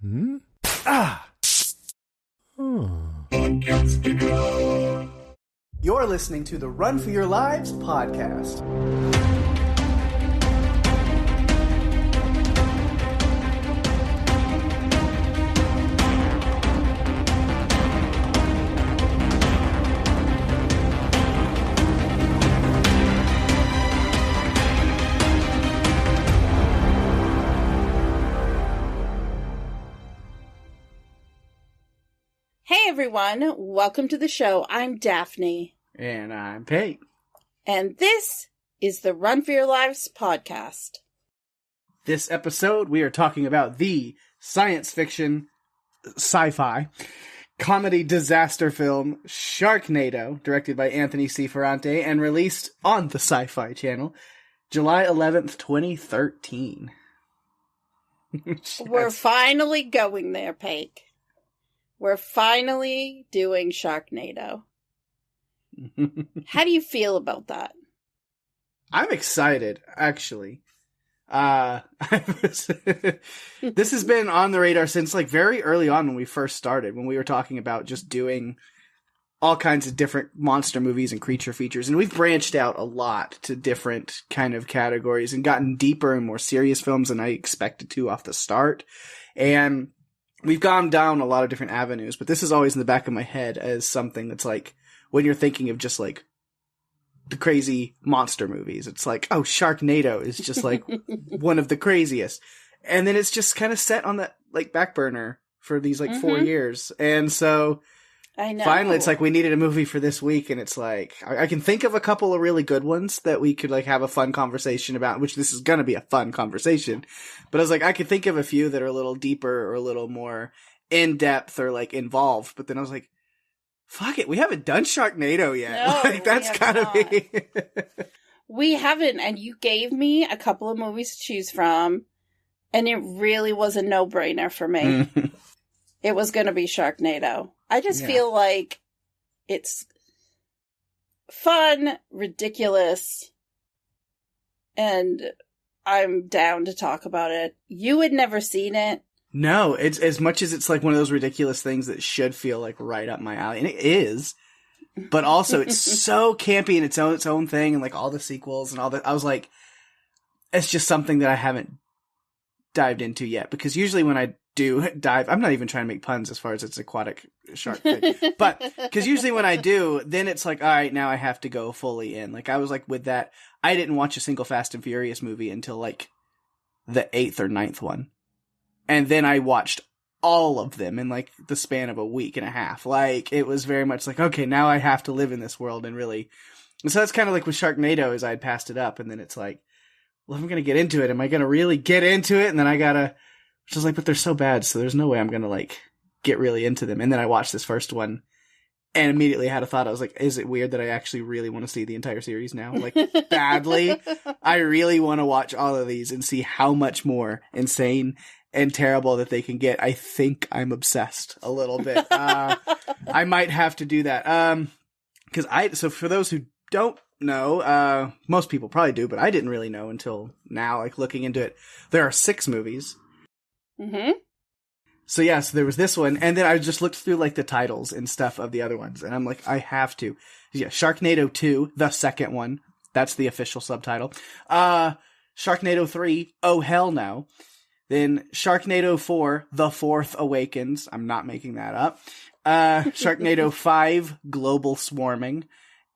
Hmm? Ah! You're listening to the Run for Your Lives podcast. Hey everyone, welcome to the show. I'm Daphne. And I'm Pake. And this is the Run for Your Lives podcast. This episode, we are talking about the science fiction, sci-fi, comedy disaster film Sharknado, directed by Anthony C. Ferrante and released on the Sci-Fi Channel, July 11th, 2013. We're finally going there, Pake. We're finally doing Sharknado. How do you feel about that? I'm excited, actually. This has been on the radar since like very early on when we first started, when we were talking about just doing all kinds of different monster movies and creature features. And we've branched out a lot to different kind of categories and gotten deeper and more serious films than I expected to off the start. And we've gone down a lot of different avenues, but this is always in the back of my head as something that's like, when you're thinking of just like the crazy monster movies, it's like, oh, Sharknado is just like one of the craziest. And then it's just kind of set on that like back burner for these like 4 years. And so I know. Finally it's like we needed a movie for this week. And it's like, I can think of a couple of really good ones that we could like have a fun conversation about, which this is going to be a fun conversation. But I was like, I could think of a few that are a little deeper or a little more in depth or like involved. But then I was like, fuck it, we haven't done Sharknado yet. No, like that's gotta be. We haven't, and you gave me a couple of movies to choose from, and it really was a no-brainer for me. It was going to be Sharknado. I just feel like it's fun, ridiculous, and I'm down to talk about it. You had never seen it. No, it's as much as it's like one of those ridiculous things that should feel like right up my alley, and it is. But also, it's so campy in its own thing, and like all the sequels and all that. I was like, it's just something that I haven't dived into yet. Because usually when I do dive, I'm not even trying to make puns as far as it's aquatic shark thing, but because usually when I do, then it's like, all right, now I have to go fully in. Like I was like with that, I didn't watch a single Fast and Furious movie until like the 8th or 9th one. And then I watched all of them in like the span of a week and a half. Like it was very much like, okay, now I have to live in this world and really. And so that's kind of like with Sharknado, is I had passed it up, and then it's like, well, if I'm gonna get into it, am I gonna really get into it? And then I gotta, which is like, but they're so bad, so there's no way I'm gonna like get really into them. And then I watched this first one, and immediately had a thought. I was like, is it weird that I actually really want to see the entire series now? Like badly, I really want to watch all of these and see how much more insane and terrible that they can get. I think I'm obsessed a little bit. I might have to do that. So for those who don't know, most people probably do, but I didn't really know until now, like looking into it. There are 6 movies. Mm-hmm. So yeah, so there was this one, and then I just looked through like the titles and stuff of the other ones, and I'm like, I have to. Yeah, Sharknado 2, the second one. That's the official subtitle. Sharknado 3, Oh Hell No. Then Sharknado 4, The Fourth Awakens. I'm not making that up. Sharknado 5, Global Swarming.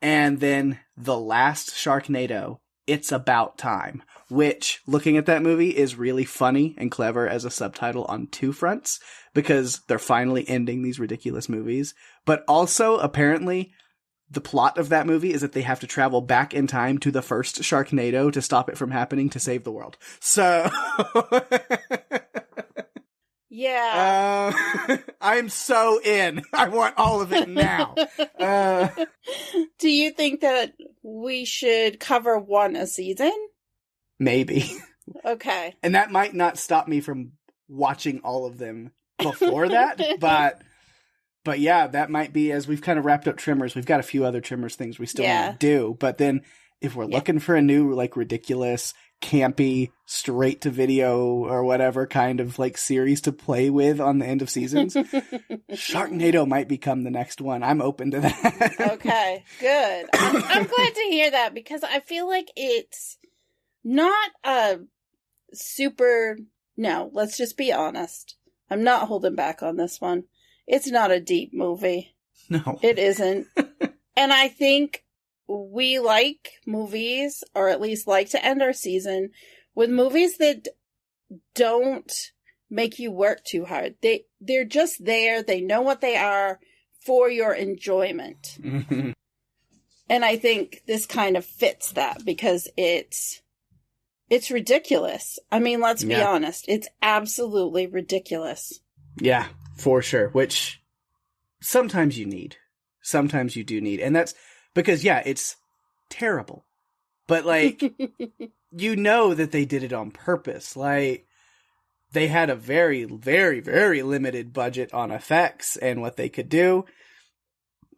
And then the last Sharknado, It's About Time. Which, looking at that movie, is really funny and clever as a subtitle on 2 fronts. Because they're finally ending these ridiculous movies. But also, apparently, the plot of that movie is that they have to travel back in time to the first Sharknado to stop it from happening to save the world. So, yeah. I'm so in. I want all of it now. Do you think that we should cover one a season? Maybe. Okay. And that might not stop me from watching all of them before that, But yeah, that might be, as we've kind of wrapped up Trimmers, we've got a few other Trimmers things we still want to do. But then if we're looking for a new, like, ridiculous, campy, straight to video or whatever kind of like series to play with on the end of seasons, Sharknado might become the next one. I'm open to that. Okay, good. I'm glad to hear that because I feel like it's not a super... No, let's just be honest. I'm not holding back on this one. It's not a deep movie. No. It isn't. And I think we like movies, or at least like to end our season, with movies that don't make you work too hard. They're just there. They know what they are for your enjoyment. Mm-hmm. And I think this kind of fits that because it's ridiculous. I mean, let's be honest. It's absolutely ridiculous. Yeah, for sure. Which sometimes you need. Sometimes you do need. And that's because, it's terrible. But, like, you know that they did it on purpose. Like, they had a very, very, very limited budget on effects and what they could do.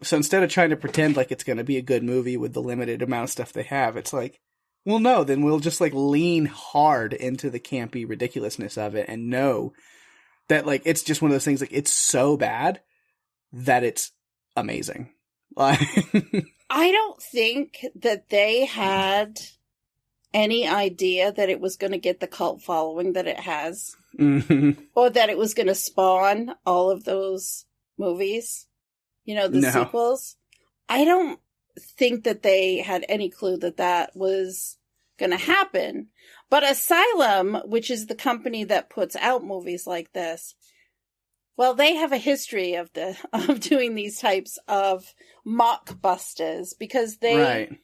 So instead of trying to pretend like it's going to be a good movie with the limited amount of stuff they have, it's like, well, no, then we'll just, like, lean hard into the campy ridiculousness of it and know that, like, it's just one of those things, like, it's so bad that it's amazing. Like, I don't think that they had any idea that it was going to get the cult following that it has. mm-hmm. Or that it was going to spawn all of those movies. You know, the sequels. I don't think that they had any clue that that was going to happen. But Asylum, which is the company that puts out movies like this, well, they have a history of doing these types of mockbusters because they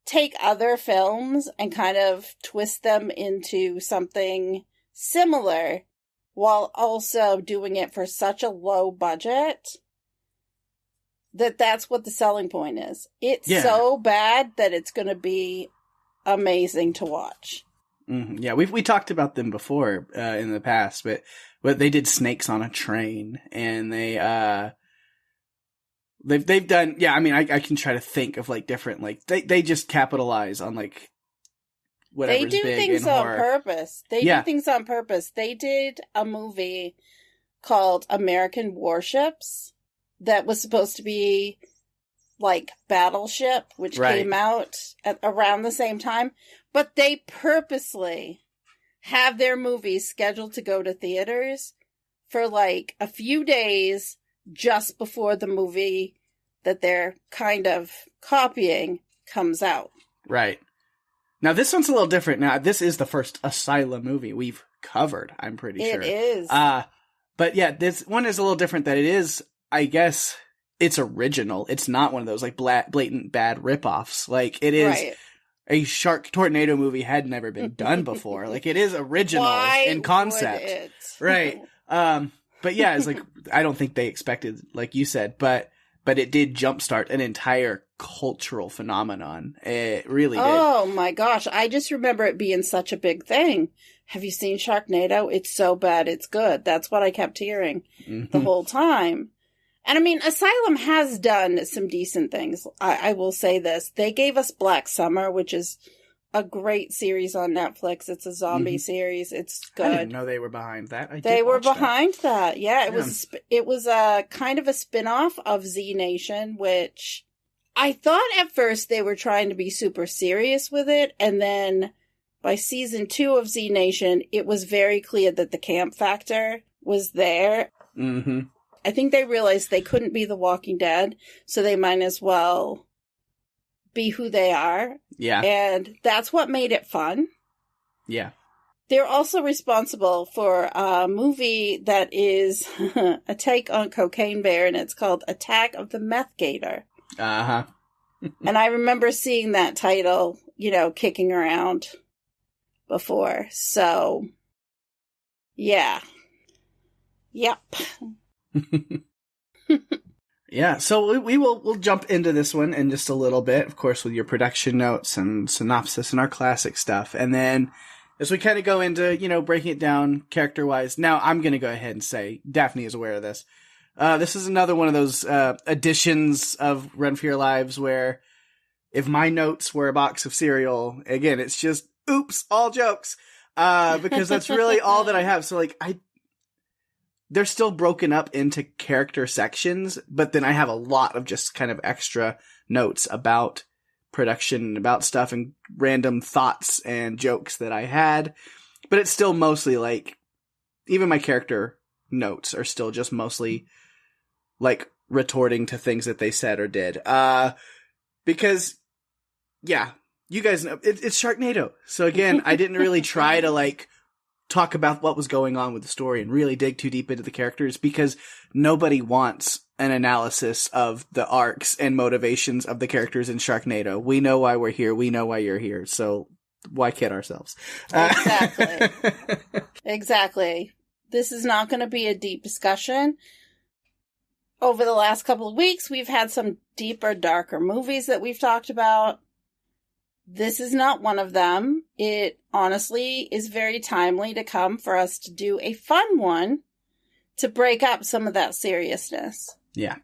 take other films and kind of twist them into something similar while also doing it for such a low budget that's what the selling point is. It's so bad that it's going to be amazing to watch. Mm-hmm. Yeah, we talked about them before in the past, but they did Snakes on a Train, and they've done. Yeah, I mean, I can try to think of like different like they just capitalize on like whatever's big in horror. They do things on purpose. They do things on purpose. They did a movie called American Warships that was supposed to be like Battleship, which came out around the same time. But they purposely have their movies scheduled to go to theaters for like a few days just before the movie that they're kind of copying comes out. Right. Now, this one's a little different. Now, this is the first Asylum movie we've covered, I'm pretty sure. It is. But yeah, this one is a little different that it is, I guess, it's original. It's not one of those like blatant bad ripoffs. Like, it is... Right. A shark tornado movie had never been done before. Like, it is original in concept. Right. But yeah, it's like, I don't think they expected, like you said, but it did jumpstart an entire cultural phenomenon. It really did. Oh my gosh. I just remember it being such a big thing. Have you seen Sharknado? It's so bad, it's good. That's what I kept hearing the whole time. And I mean, Asylum has done some decent things. I will say this. They gave us Black Summer, which is a great series on Netflix. It's a zombie series. It's good. I didn't know they were behind that. They were behind that. Yeah, it was a kind of a spin-off of Z Nation, which I thought at first they were trying to be super serious with it. And then by season 2 of Z Nation, it was very clear that the camp factor was there. Mm-hmm. I think they realized they couldn't be The Walking Dead, so they might as well be who they are. Yeah. And that's what made it fun. Yeah. They're also responsible for a movie that is a take on Cocaine Bear, and it's called Attack of the Meth Gator. Uh-huh. And I remember seeing that title, kicking around before. So, yeah. Yep. Yeah, so we'll jump into this one in just a little bit, of course, with your production notes and synopsis and our classic stuff. And then as we kind of go into, breaking it down character-wise, now I'm going to go ahead and say Daphne is aware of this. This is another one of those editions of Run for Your Lives where if my notes were a box of cereal, again, it's just oops, all jokes. Because that's really all that I have. So like, they're still broken up into character sections, but then I have a lot of just kind of extra notes about production and about stuff and random thoughts and jokes that I had. But it's still mostly like, even my character notes are still just mostly like retorting to things that they said or did. Because, yeah, you guys know, it's Sharknado. So again, I didn't really try to like talk about what was going on with the story and really dig too deep into the characters because nobody wants an analysis of the arcs and motivations of the characters in Sharknado. We know why we're here. We know why you're here. So why kid ourselves? Exactly. Exactly. This is not going to be a deep discussion. Over the last couple of weeks, we've had some deeper, darker movies that we've talked about. This is not one of them. It honestly is very timely to come for us to do a fun one to break up some of that seriousness. Yeah.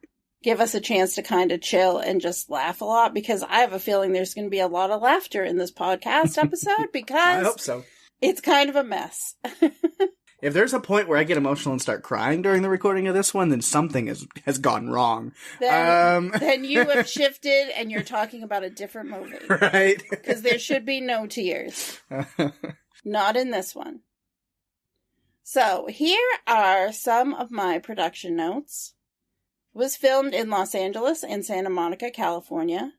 Give us a chance to kind of chill and just laugh a lot because I have a feeling there's going to be a lot of laughter in this podcast episode because I hope so. It's kind of a mess. If there's a point where I get emotional and start crying during the recording of this one, then something has gone wrong. Then you have shifted and you're talking about a different movie. Right. Because there should be no tears. Not in this one. So, here are some of my production notes. It was filmed in Los Angeles and Santa Monica, California.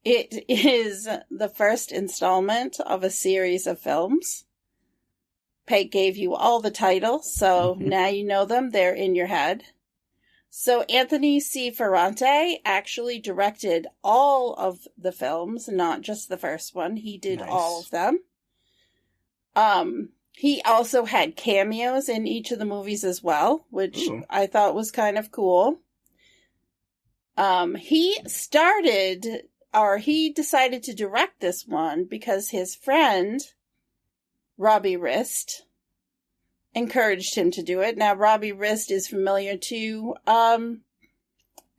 It is the first installment of a series of films. Pake gave you all the titles, so now you know them. They're in your head. So Anthony C. Ferrante actually directed all of the films, not just the first one. He did all of them. He also had cameos in each of the movies as well, which I thought was kind of cool. He decided to direct this one because his friend, Robbie Rist, encouraged him to do it. Now, Robbie Rist is familiar to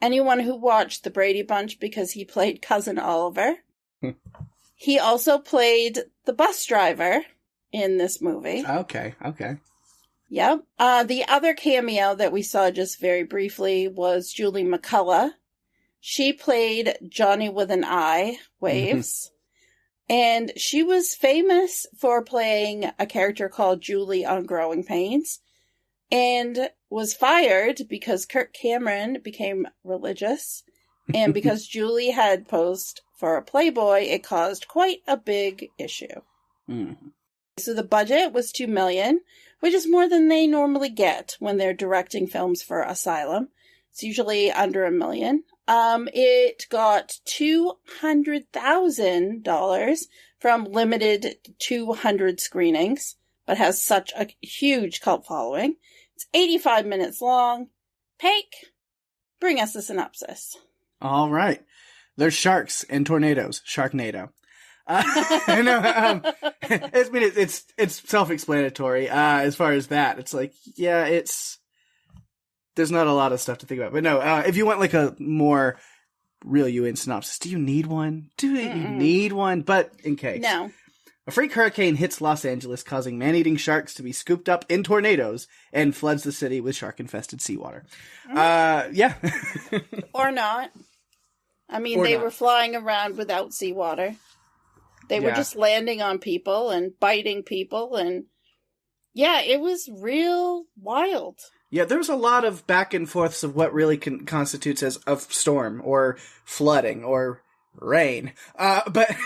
anyone who watched The Brady Bunch because he played Cousin Oliver. He also played the bus driver in this movie. Okay. Yep. The other cameo that we saw just very briefly was Julie McCullough. She played Johnny with an Eye, Waves. And she was famous for playing a character called Julie on Growing Pains and was fired because Kirk Cameron became religious. And because Julie had posed for a Playboy, it caused quite a big issue. So the budget was $2 million, which is more than they normally get when they're directing films for Asylum. It's usually under $1 million. It got $200,000 from limited 200 screenings, but has such a huge cult following. It's 85 minutes long. Pake, bring us the synopsis. All right. There's sharks and tornadoes. Sharknado. It's self-explanatory as far as that. It's like, yeah, there's not a lot of stuff to think about. But no, if you want like a more reel you in synopsis, do you need one? You need one? But in case. No. A freak hurricane hits Los Angeles, causing man-eating sharks to be scooped up in tornadoes and floods the city with shark-infested seawater. Yeah. Or not. I mean, they were flying around without seawater. They were just landing on people and biting people. And yeah, it was real wild. Yeah, there's a lot of back and forths of what really constitutes as a storm or flooding or rain. But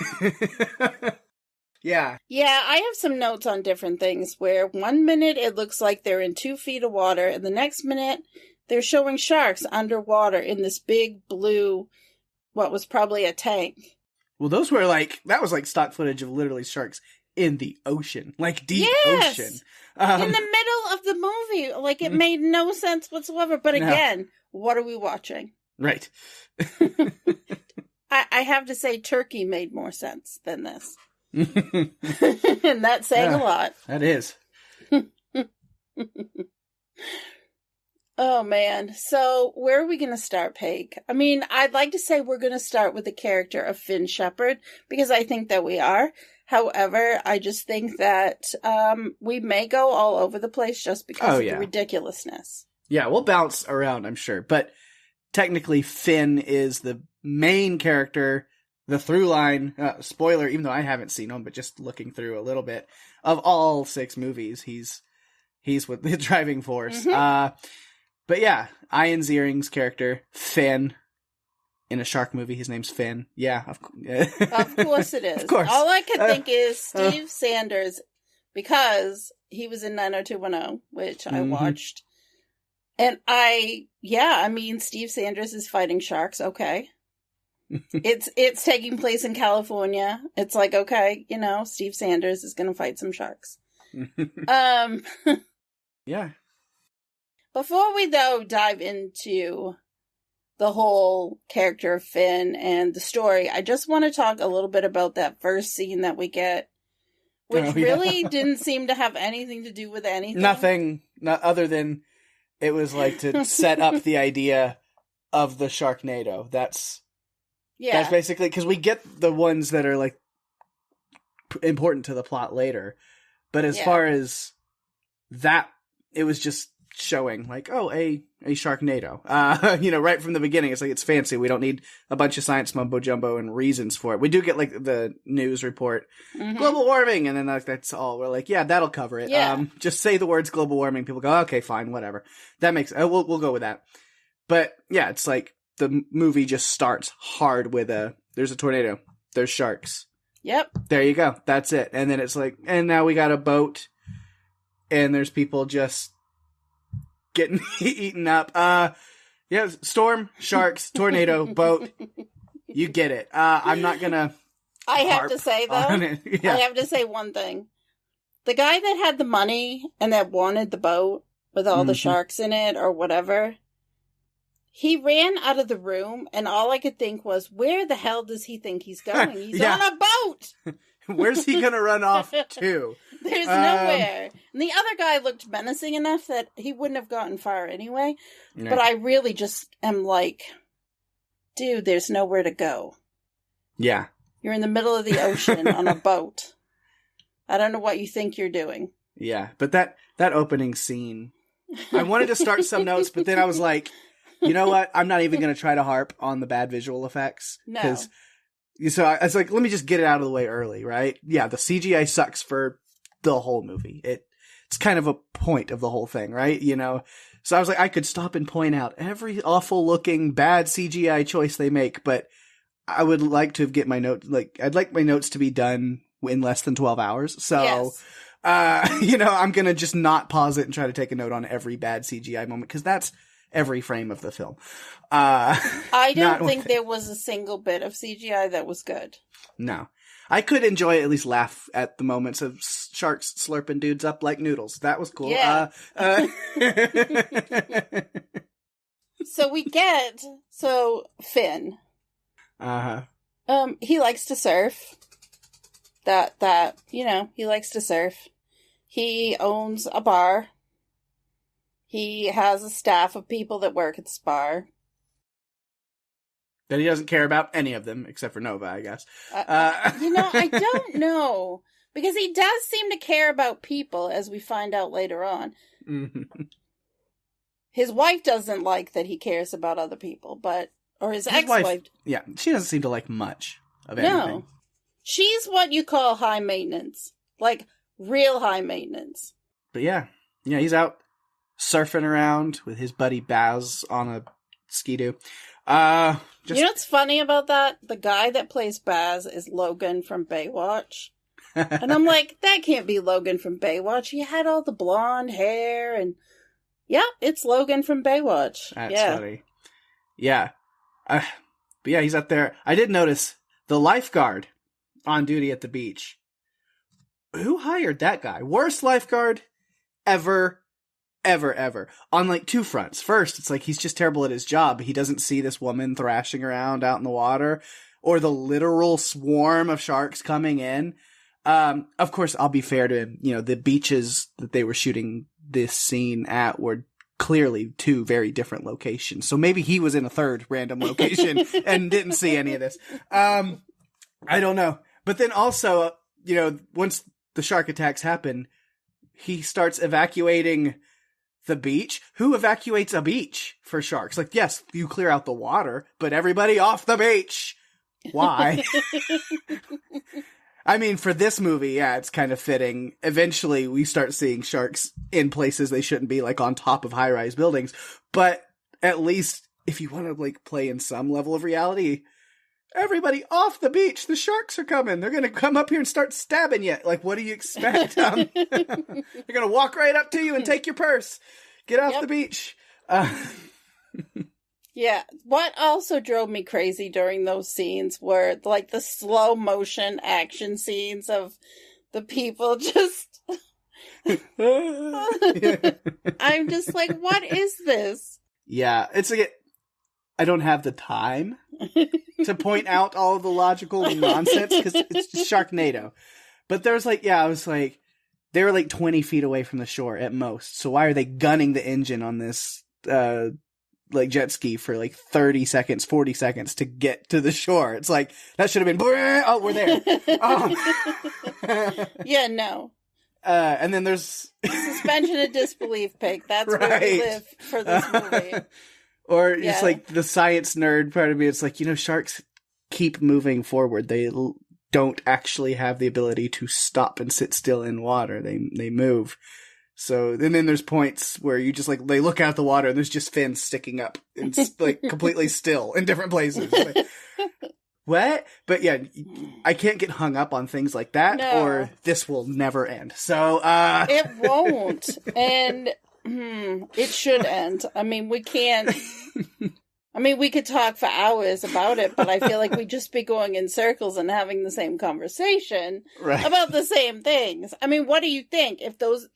yeah. Yeah, I have some notes on different things where 1 minute it looks like they're in 2 feet of water and the next minute they're showing sharks underwater in this big blue, what was probably a tank. Well, that was like stock footage of literally sharks in the ocean, like deep ocean. In the middle of the movie. Like, it made no sense whatsoever. But again, what are we watching? Right. I have to say Turkey made more sense than this. And that's saying a lot. That is. Oh, man. So, where are we going to start, Pake? I mean, I'd like to say we're going to start with the character of Finn Shepard, because I think that we are. However, I just think that we may go all over the place just because of the ridiculousness. Yeah, we'll bounce around, I'm sure. But technically, Finn is the main character, the through line, spoiler, even though I haven't seen him, but just looking through a little bit, of all 6 movies, he's with the driving force. Mm-hmm. But yeah, Ian Ziering's character, Finn, in a shark movie, his name's Finn. Yeah, of course it is. Of course. All I can think is Steve Sanders, because he was in 90210, which I watched. And I mean, Steve Sanders is fighting sharks, okay. It's taking place in California. It's like, okay, Steve Sanders is going to fight some sharks. Yeah. Before we, though, dive into the whole character of Finn and the story, I just want to talk a little bit about that first scene that we get, which really didn't seem to have anything to do with anything. Nothing, not other than it was like to set up the idea of the Sharknado. That's basically, because we get the ones that are like important to the plot later. But as far as that, it was just showing like, oh, a Sharknado. Right from the beginning, it's like, it's fancy. We don't need a bunch of science mumbo jumbo and reasons for it. We do get like the news report, global warming, and then that's all. We're like, yeah, that'll cover it. Yeah. Just say the words global warming. People go, okay, fine, whatever. That makes, we'll go with that. But yeah, it's like the movie just starts hard with there's a tornado, there's sharks. Yep. There you go. That's it. And then it's like, and now we got a boat, and there's people just getting eaten up. Storm, sharks, tornado, boat. You get it. I'm not gonna. I have to say, though, I have to say one thing. The guy that had the money and that wanted the boat with all the sharks in it or whatever, he ran out of the room, and all I could think was, where the hell does he think he's going? He's on a boat! Where's he gonna run off to? There's nowhere. And the other guy looked menacing enough that he wouldn't have gotten far anyway. No. But I really just am like, dude, there's nowhere to go. Yeah. You're in the middle of the ocean on a boat. I don't know what you think you're doing. Yeah, but that opening scene, I wanted to start some notes, but then I was like, you know what? I'm not even going to try to harp on the bad visual effects. No. So I was like, let me just get it out of the way early, right? Yeah, the CGI sucks for the whole movie. It's kind of a point of the whole thing, right? So I was like, I could stop and point out every awful looking bad CGI choice they make, but I would like to get my notes, I'd like my notes to be done in less than 12 hours. So, yes. I'm going to just not pause it and try to take a note on every bad CGI moment, because that's every frame of the film. I don't think there was a single bit of CGI that was good. No. I could enjoy, at least laugh at the moments of sharks slurping dudes up like noodles. That was cool. Yeah. So Finn. Uh-huh. He likes to surf. He likes to surf. He owns a bar. He has a staff of people that work at the bar. That he doesn't care about any of them, except for Nova, I guess. I don't know. Because he does seem to care about people, as we find out later on. Mm-hmm. His wife doesn't like that he cares about other people, or his ex-wife. Yeah, she doesn't seem to like much of anything. No. She's what you call high maintenance. Like, real high maintenance. But yeah, he's out surfing around with his buddy Baz on a ski-doo. You know what's funny about that? The guy that plays Baz is Logan from Baywatch. And I'm like, that can't be Logan from Baywatch. He had all the blonde hair and... Yeah, it's Logan from Baywatch. That's funny. Yeah. But yeah, he's up there. I did notice the lifeguard on duty at the beach. Who hired that guy? Worst lifeguard ever. On like 2 fronts. First, it's like he's just terrible at his job. He doesn't see this woman thrashing around out in the water, or the literal swarm of sharks coming in. Of course, I'll be fair to him. The beaches that they were shooting this scene at were clearly 2 very different locations. So maybe he was in a third random location and didn't see any of this. I don't know. But then also, once the shark attacks happen, he starts evacuating the beach. Who evacuates a beach for sharks? Like, yes, you clear out the water, but everybody off the beach. Why? I mean, for this movie, yeah, it's kind of fitting. Eventually, we start seeing sharks in places they shouldn't be, like on top of high-rise buildings. But at least, if you want to like play in some level of reality, everybody off the beach. The sharks are coming. They're going to come up here and start stabbing you. Like, what do you expect? They're going to walk right up to you and take your purse. Get off the beach. Yeah. What also drove me crazy during those scenes were like the slow motion action scenes of the people just... I'm just like, what is this? Yeah, it's like... I don't have the time to point out all of the logical nonsense because it's just Sharknado. But there's like, I was like, they were like 20 feet away from the shore at most. So why are they gunning the engine on this, like jet ski for like 30 seconds, 40 seconds to get to the shore? It's like, that should have been, oh, we're there. Oh. Yeah, no. And then there's suspension of disbelief, Pig. That's where we live for this movie. Or it's like the science nerd part of me. It's like, sharks keep moving forward. They don't actually have the ability to stop and sit still in water. They move. So, and then there's points where you just like, they look out the water and there's just fins sticking up and like completely still in different places. Like, what? But yeah, I can't get hung up on things like that or this will never end. So, it won't. And it should end. I mean, we can't. I mean, we could talk for hours about it, but I feel like we'd just be going in circles and having the same conversation about the same things. I mean, what do you think? If those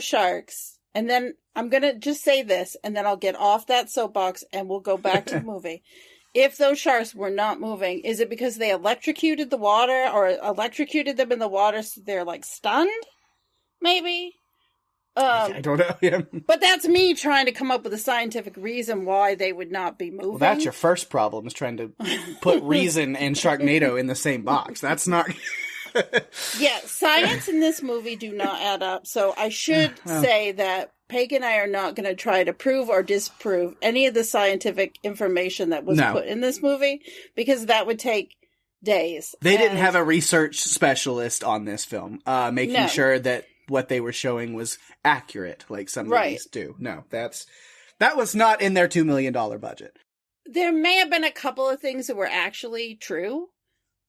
sharks, and then I'm going to just say this, and then I'll get off that soapbox and we'll go back to the movie. If those sharks were not moving, is it because they electrocuted the water or electrocuted them in the water so they're like stunned? Maybe? I don't know. Yeah. But that's me trying to come up with a scientific reason why they would not be moving. Well, that's your first problem, is trying to put reason and Sharknado in the same box. That's not... Yeah, science in this movie do not add up. So I should say that Peg and I are not going to try to prove or disprove any of the scientific information that was put in this movie, because that would take days. They didn't have a research specialist on this film, making sure that what they were showing was accurate, like some movies do. No, that was not in their $2 million budget. There may have been a couple of things that were actually true,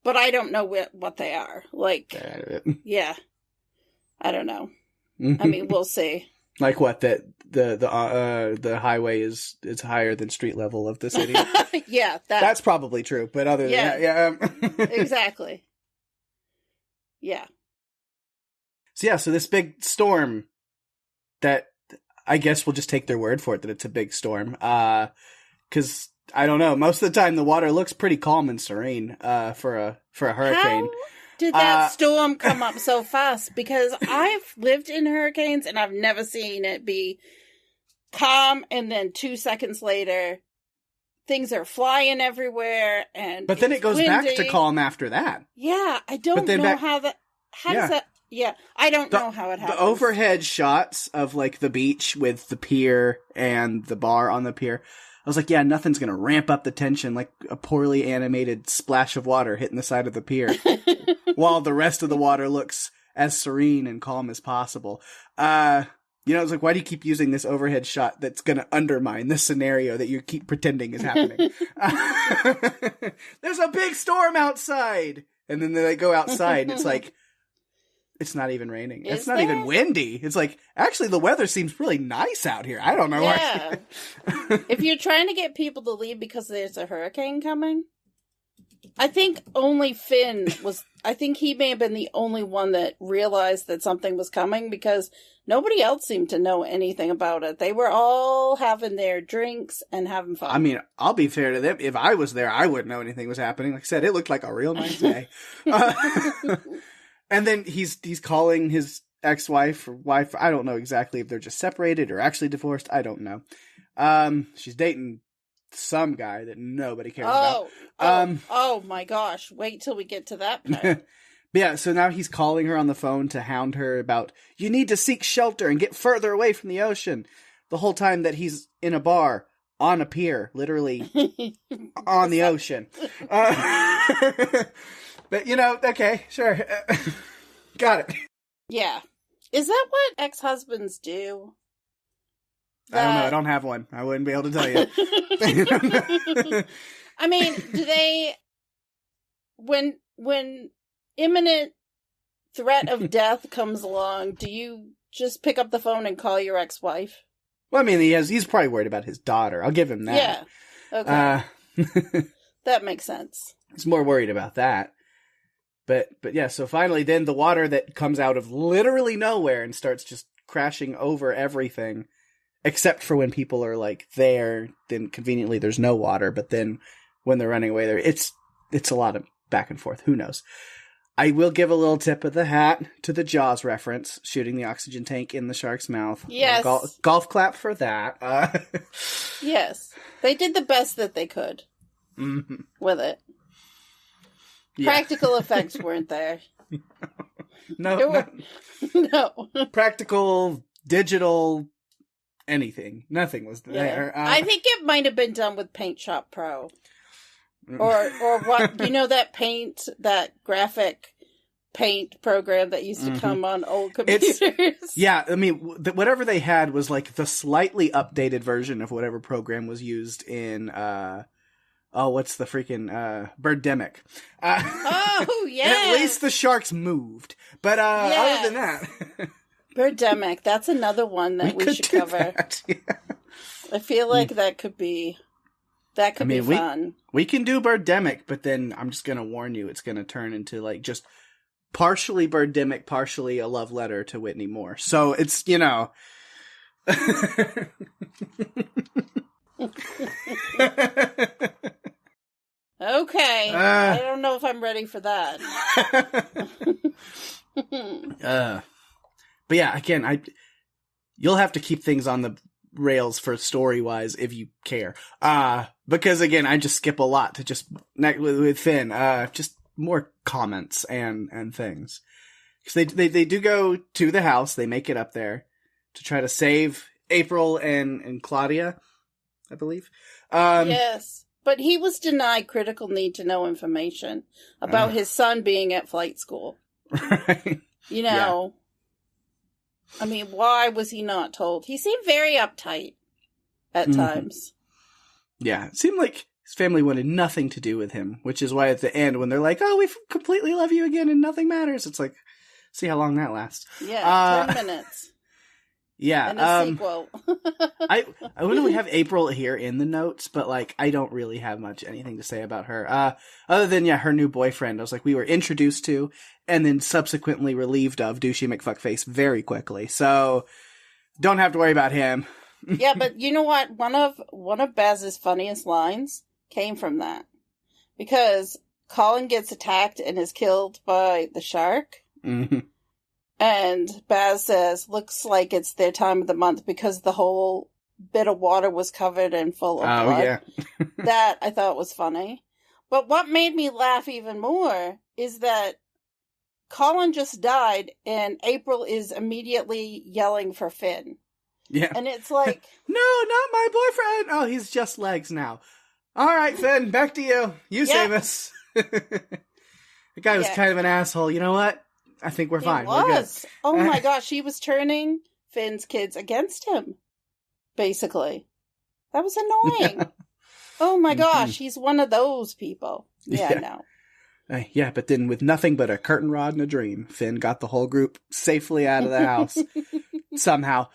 but I don't know what they are. Like, yeah, I don't know. I mean, we'll see. Like what? That the highway is higher than street level of the city. Yeah, that's probably true. But other than that, yeah, exactly. Yeah. So this big storm that I guess we'll just take their word for it that it's a big storm. Because I don't know, most of the time the water looks pretty calm and serene for a hurricane. How did that storm come up so fast? Because I've lived in hurricanes and I've never seen it be calm and then 2 seconds later things are flying everywhere but then it goes windy. back to calm after that. Yeah, I don't know how does that. Yeah, I don't know how it happens. The overhead shots of like the beach with the pier and the bar on the pier, I was like, yeah, nothing's going to ramp up the tension like a poorly animated splash of water hitting the side of the pier while the rest of the water looks as serene and calm as possible. It's like, why do you keep using this overhead shot that's going to undermine this scenario that you keep pretending is happening? There's a big storm outside. And then they go outside and it's like, it's not even raining. It's not even windy. It's like, actually, the weather seems really nice out here. I don't know why. If you're trying to get people to leave because there's a hurricane coming, I think only Finn I think he may have been the only one that realized that something was coming, because nobody else seemed to know anything about it. They were all having their drinks and having fun. I mean, I'll be fair to them. If I was there, I wouldn't know anything was happening. Like I said, it looked like a real nice day. And then he's calling his ex-wife or wife. I don't know exactly if they're just separated or actually divorced. I don't know. She's dating some guy that nobody cares about. Oh my gosh. Wait till we get to that part. Yeah, so now he's calling her on the phone to hound her about, you need to seek shelter and get further away from the ocean. The whole time that he's in a bar, on a pier, literally on the ocean. But, okay, sure. Got it. Yeah. Is that what ex-husbands do? I don't know. I don't have one. I wouldn't be able to tell you. I mean, do they... When imminent threat of death comes along, do you just pick up the phone and call your ex-wife? Well, I mean, he's probably worried about his daughter. I'll give him that. Yeah. Okay. That makes sense. He's more worried about that. But yeah, so finally then the water that comes out of literally nowhere and starts just crashing over everything, except for when people are like there, then conveniently there's no water, but then when they're running away there, it's a lot of back and forth. Who knows? I will give a little tip of the hat to the Jaws reference, shooting the oxygen tank in the shark's mouth. Yes. Golf clap for that. Yes. They did the best that they could with it. Yeah. Practical effects weren't there. No. Practical, digital, anything. Nothing was there. Yeah. I think it might have been done with Paint Shop Pro. Or what, that graphic paint program that used to come on old computers. Yeah, I mean, whatever they had was like the slightly updated version of whatever program was used in, what's the freaking, Birdemic. Yeah. At least the sharks moved. But, other than that. Birdemic, that's another one that we should cover. Yeah. I feel like that could be fun. We can do Birdemic, but then I'm just going to warn you, it's going to turn into like just partially Birdemic, partially a love letter to Whitney Moore. So it's, Okay. I don't know if I'm ready for that. But yeah, again, you'll have to keep things on the rails for story-wise if you care. Because again, I just skip a lot to just with Finn. Just more comments and things. Because they do go to the house, they make it up there to try to save April and Claudia, I believe. Yes. But he was denied critical need to know information about his son being at flight school. Right. Yeah. I mean, why was he not told? He seemed very uptight at times. Yeah, it seemed like his family wanted nothing to do with him, which is why at the end, when they're like, oh, we completely love you again and nothing matters, it's like, see how long that lasts. Yeah, 10 minutes. Yeah. And a sequel. I wouldn't have April here in the notes, but like, I don't really have anything to say about her. Other than, her new boyfriend, I was like, we were introduced to, and then subsequently relieved of douchey McFuckface very quickly. So, don't have to worry about him. Yeah, but you know what? One of Baz's funniest lines came from that. Because Colin gets attacked and is killed by the shark. Mm-hmm. And Baz says, looks like it's their time of the month because the whole bit of water was covered and full of blood. Yeah. That I thought was funny. But what made me laugh even more is that Colin just died and April is immediately yelling for Finn. Yeah. And it's like... No, not my boyfriend! Oh, he's just legs now. Alright, Finn, back to you. You save us. The guy was kind of an asshole. You know what? I think we're fine. We're good. Oh my gosh, he was turning Finn's kids against him. Basically. That was annoying. Oh my gosh, he's one of those people. Yeah, I know. Yeah, but then with nothing but a curtain rod and a dream, Finn got the whole group safely out of the house. Somehow.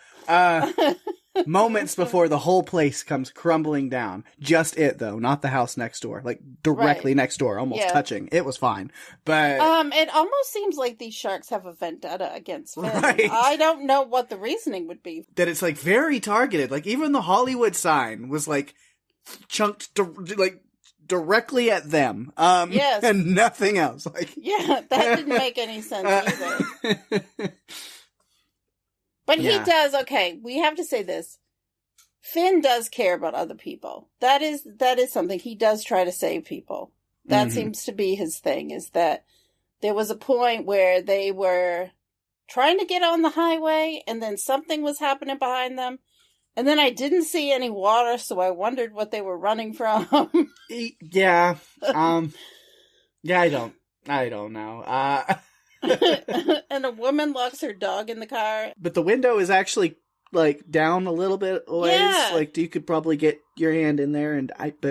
Moments before the whole place comes crumbling down. Just it, though, not the house next door. Like, directly next door, almost touching. It was fine. But it almost seems like these sharks have a vendetta against Finn. Right. I don't know what the reasoning would be. That it's, like, very targeted. Like, even the Hollywood sign was, like, chunked, directly at them. Yes. And nothing else. Like, yeah, that didn't make any sense either. But he does, okay, we have to say this. Finn does care about other people. That is something. He does try to save people. That seems to be his thing, is that there was a point where they were trying to get on the highway, and then something was happening behind them. And then I didn't see any water, so I wondered what they were running from. Yeah. Yeah, I don't know. And a woman locks her dog in the car. But the window is actually, like, down a little bit a ways. Yeah. Like, you could probably get your hand in there,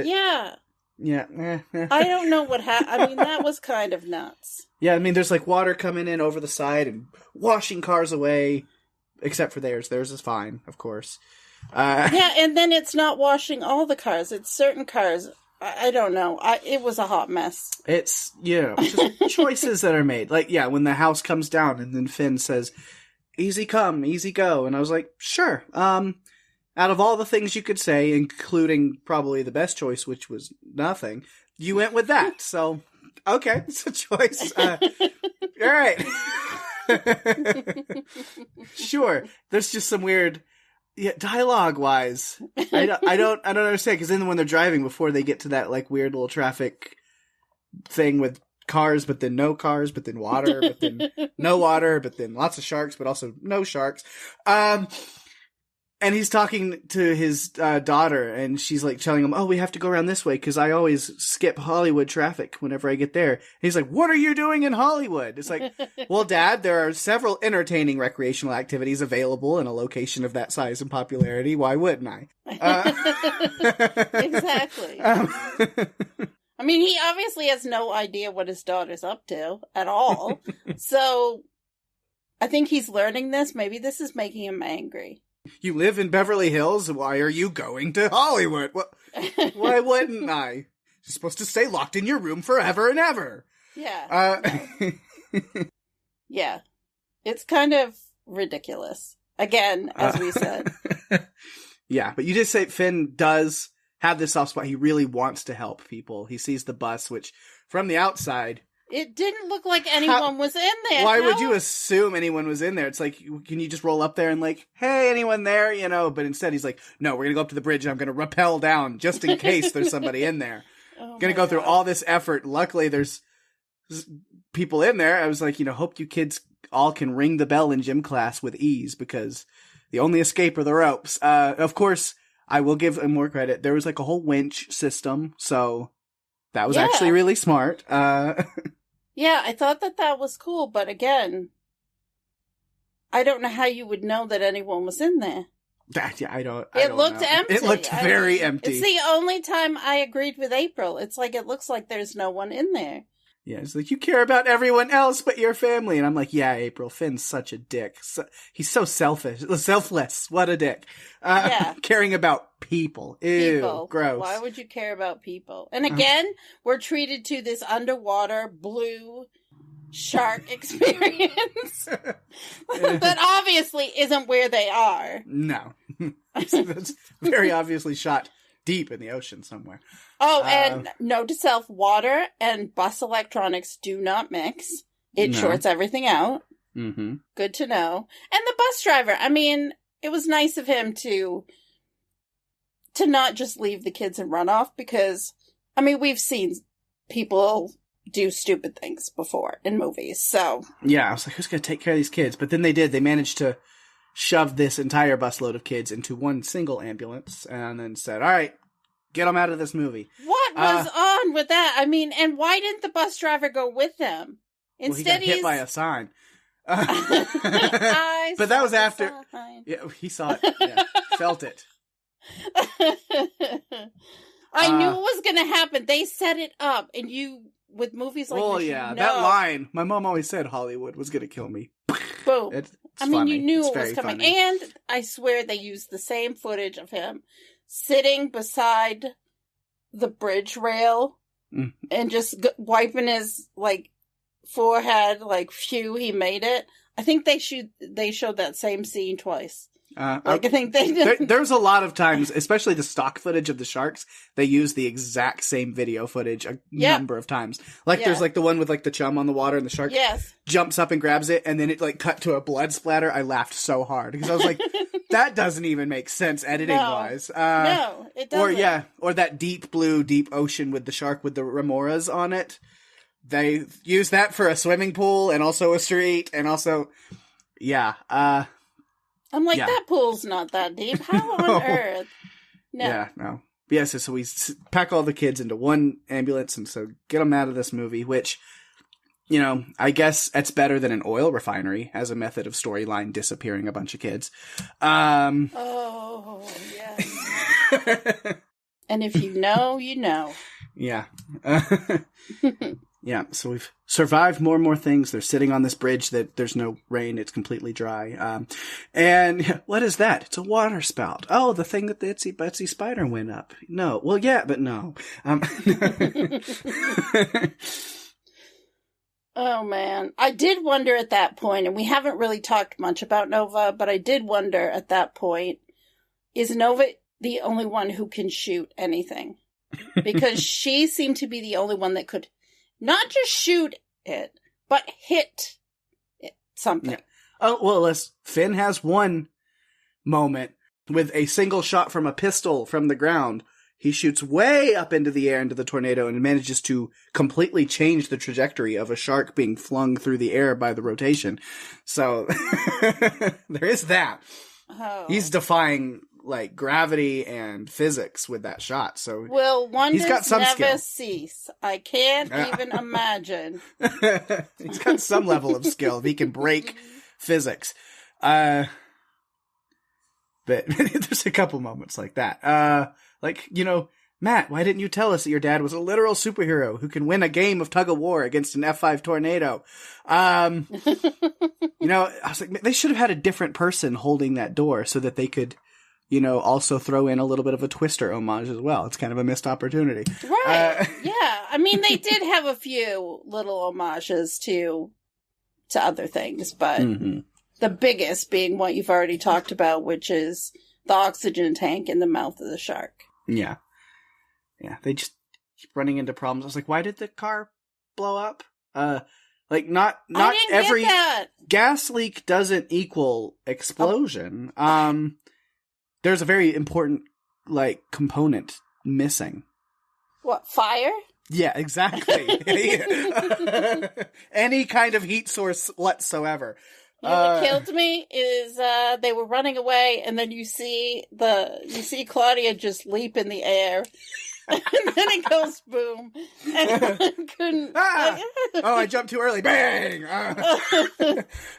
Yeah. Yeah. I don't know what happened. I mean, that was kind of nuts. Yeah, I mean, there's, like, water coming in over the side and washing cars away. Except for theirs. Theirs is fine, of course. Yeah, and then it's not washing all the cars. It's certain cars. I don't know. It was a hot mess. It's, just choices that are made. Like, yeah, when the house comes down and then Finn says, easy come, easy go. And I was like, sure. Out of all the things you could say, including probably the best choice, which was nothing, you went with that. So, okay, it's a choice. All right. Sure. There's just some weird... Yeah, dialogue-wise, I don't understand, because then when they're driving, before they get to that, like, weird little traffic thing with cars, but then no cars, but then water, but then no water, but then lots of sharks, but also no sharks. And he's talking to his daughter, and she's, like, telling him, oh, we have to go around this way, because I always skip Hollywood traffic whenever I get there. And he's like, what are you doing in Hollywood? It's like, well, Dad, there are several entertaining recreational activities available in a location of that size and popularity. Why wouldn't I? Exactly. I mean, he obviously has no idea what his daughter's up to at all. So I think he's learning this. Maybe this is making him angry. You live in Beverly Hills? Why are you going to Hollywood? Why wouldn't I? You're supposed to stay locked in your room forever and ever. Yeah. Yeah. It's kind of ridiculous. Again, as we said. Yeah, but you did say Finn does have this soft spot. He really wants to help people. He sees the bus, which from the outside... It didn't look like anyone was in there. Why would you assume anyone was in there? It's like, can you just roll up there and like, hey, anyone there? But instead he's like, no, we're going to go up to the bridge and I'm going to rappel down just in case there's somebody in there. Going to go through all this effort. Luckily there's people in there. I was like, hope you kids all can ring the bell in gym class with ease, because the only escape are the ropes. Of course, I will give him more credit. There was like a whole winch system. So that was actually really smart. Yeah, I thought that was cool, but again, I don't know how you would know that anyone was in there. I don't looked know. empty. It looked very empty. It's the only time I agreed with April. It's like, it looks like there's no one in there. Yeah, it's like, you care about everyone else but your family. And I'm like, yeah, April, Finn's such a dick. He's so selfless. What a dick. Caring about people. Ew, people. Gross. Why would you care about people? And again, we're treated to this underwater blue shark experience that obviously isn't where they are. No. That's very obviously shot deep in the ocean somewhere. Oh, and note to self, water and bus electronics do not mix. It shorts everything out. Mm-hmm. Good to know. And the bus driver, I mean, it was nice of him to not just leave the kids and run off, because, I mean, we've seen people do stupid things before in movies, so. Yeah, I was like, who's going to take care of these kids? But then they did. They managed to shove this entire busload of kids into one single ambulance and then said, all right, get them out of this movie. What was on with that? I mean, and why didn't the bus driver go with them? Instead, he got hit by a sign. But that was after. Yeah, he saw it. Yeah, felt it. I knew it was going to happen. They set it up, and with movies like this, that line. My mom always said Hollywood was going to kill me. Boom. It's I mean, funny. you knew it's it was coming. Funny. And I swear they used the same footage of him sitting beside the bridge rail and just wiping his, forehead, phew, he made it. I think they showed that same scene twice. I think they did. There's a lot of times, especially the stock footage of the sharks, they use the exact same video footage a number of times. Like there's like the one with like the chum on the water and the shark jumps up and grabs it, and then it like cut to a blood splatter. I laughed so hard because I was like, that doesn't even make sense editing wise. No, it doesn't. Or that deep blue, deep ocean with the shark with the remoras on it. They use that for a swimming pool and also a street and also, I'm like, that pool's not that deep. How on earth? No. Yeah, no. Yes, so we pack all the kids into one ambulance and so get them out of this movie, which, you know, I guess that's better than an oil refinery as a method of storyline disappearing a bunch of kids. Oh, yes. And if you know, you know. Yeah. Yeah, so we've survived more and more things. They're sitting on this bridge that there's no rain. It's completely dry. And what is that? It's a water spout. Oh, the thing that the Itsy Bitsy spider went up. No. Well, yeah, but no. Oh, man. I did wonder at that point, and we haven't really talked much about Nova, but I did wonder at that point, is Nova the only one who can shoot anything? Because she seemed to be the only one that could not just shoot it, but hit something. Yeah. Oh, well, Finn has one moment with a single shot from a pistol from the ground. He shoots way up into the air into the tornado and manages to completely change the trajectory of a shark being flung through the air by the rotation. So there is that. Oh. He's defying like gravity and physics with that shot. So he's got some never cease. I can't even imagine. He's got some level of skill. He can break physics. But there's a couple moments like that. Like, you know, Matt, why didn't you tell us that your dad was a literal superhero who can win a game of tug of war against an F5 tornado? You know, I was like, they should have had a different person holding that door so that they could, you know, also throw in a little bit of a Twister homage as well. It's kind of a missed opportunity. Right. Yeah. I mean, they did have a few little homages to other things, but the biggest being what you've already talked about, which is the oxygen tank in the mouth of the shark. Yeah. Yeah. They just keep running into problems. I was like, why did the car blow up? Like not every gas leak doesn't equal explosion. There's a very important, like, component missing. What, fire? Yeah, exactly. Any kind of heat source whatsoever. You know what killed me is they were running away, and then you see Claudia just leap in the air, and then it goes boom, and I couldn't. I jumped too early. Bang!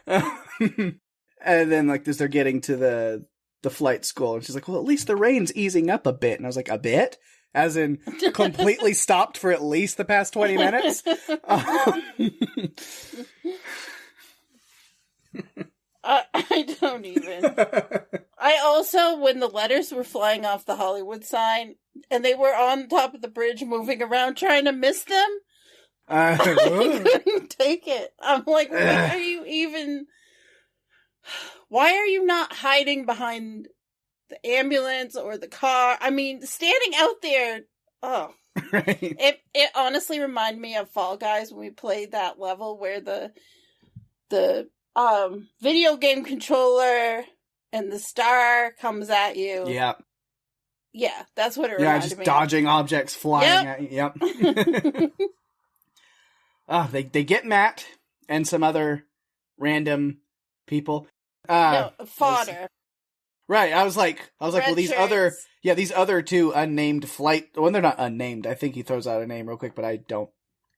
And then, like, as they're getting to the flight school, and she's like, well, at least the rain's easing up a bit. And I was like, a bit? As in, completely stopped for at least the past 20 minutes? I don't even. I also, when the letters were flying off the Hollywood sign, and they were on top of the bridge moving around trying to miss them, I couldn't take it. I'm like, why are you not hiding behind the ambulance or the car? I mean, standing out there, right. It honestly reminded me of Fall Guys when we played that level where the video game controller and the star comes at you. Yeah. Yeah, that's what it reminded me of. Yeah, just dodging objects flying at you. Yep. They get Matt and some other random people. Fodder. Right, I was like, well, these other two unnamed flight. Well, they're not unnamed. I think he throws out a name real quick, but I don't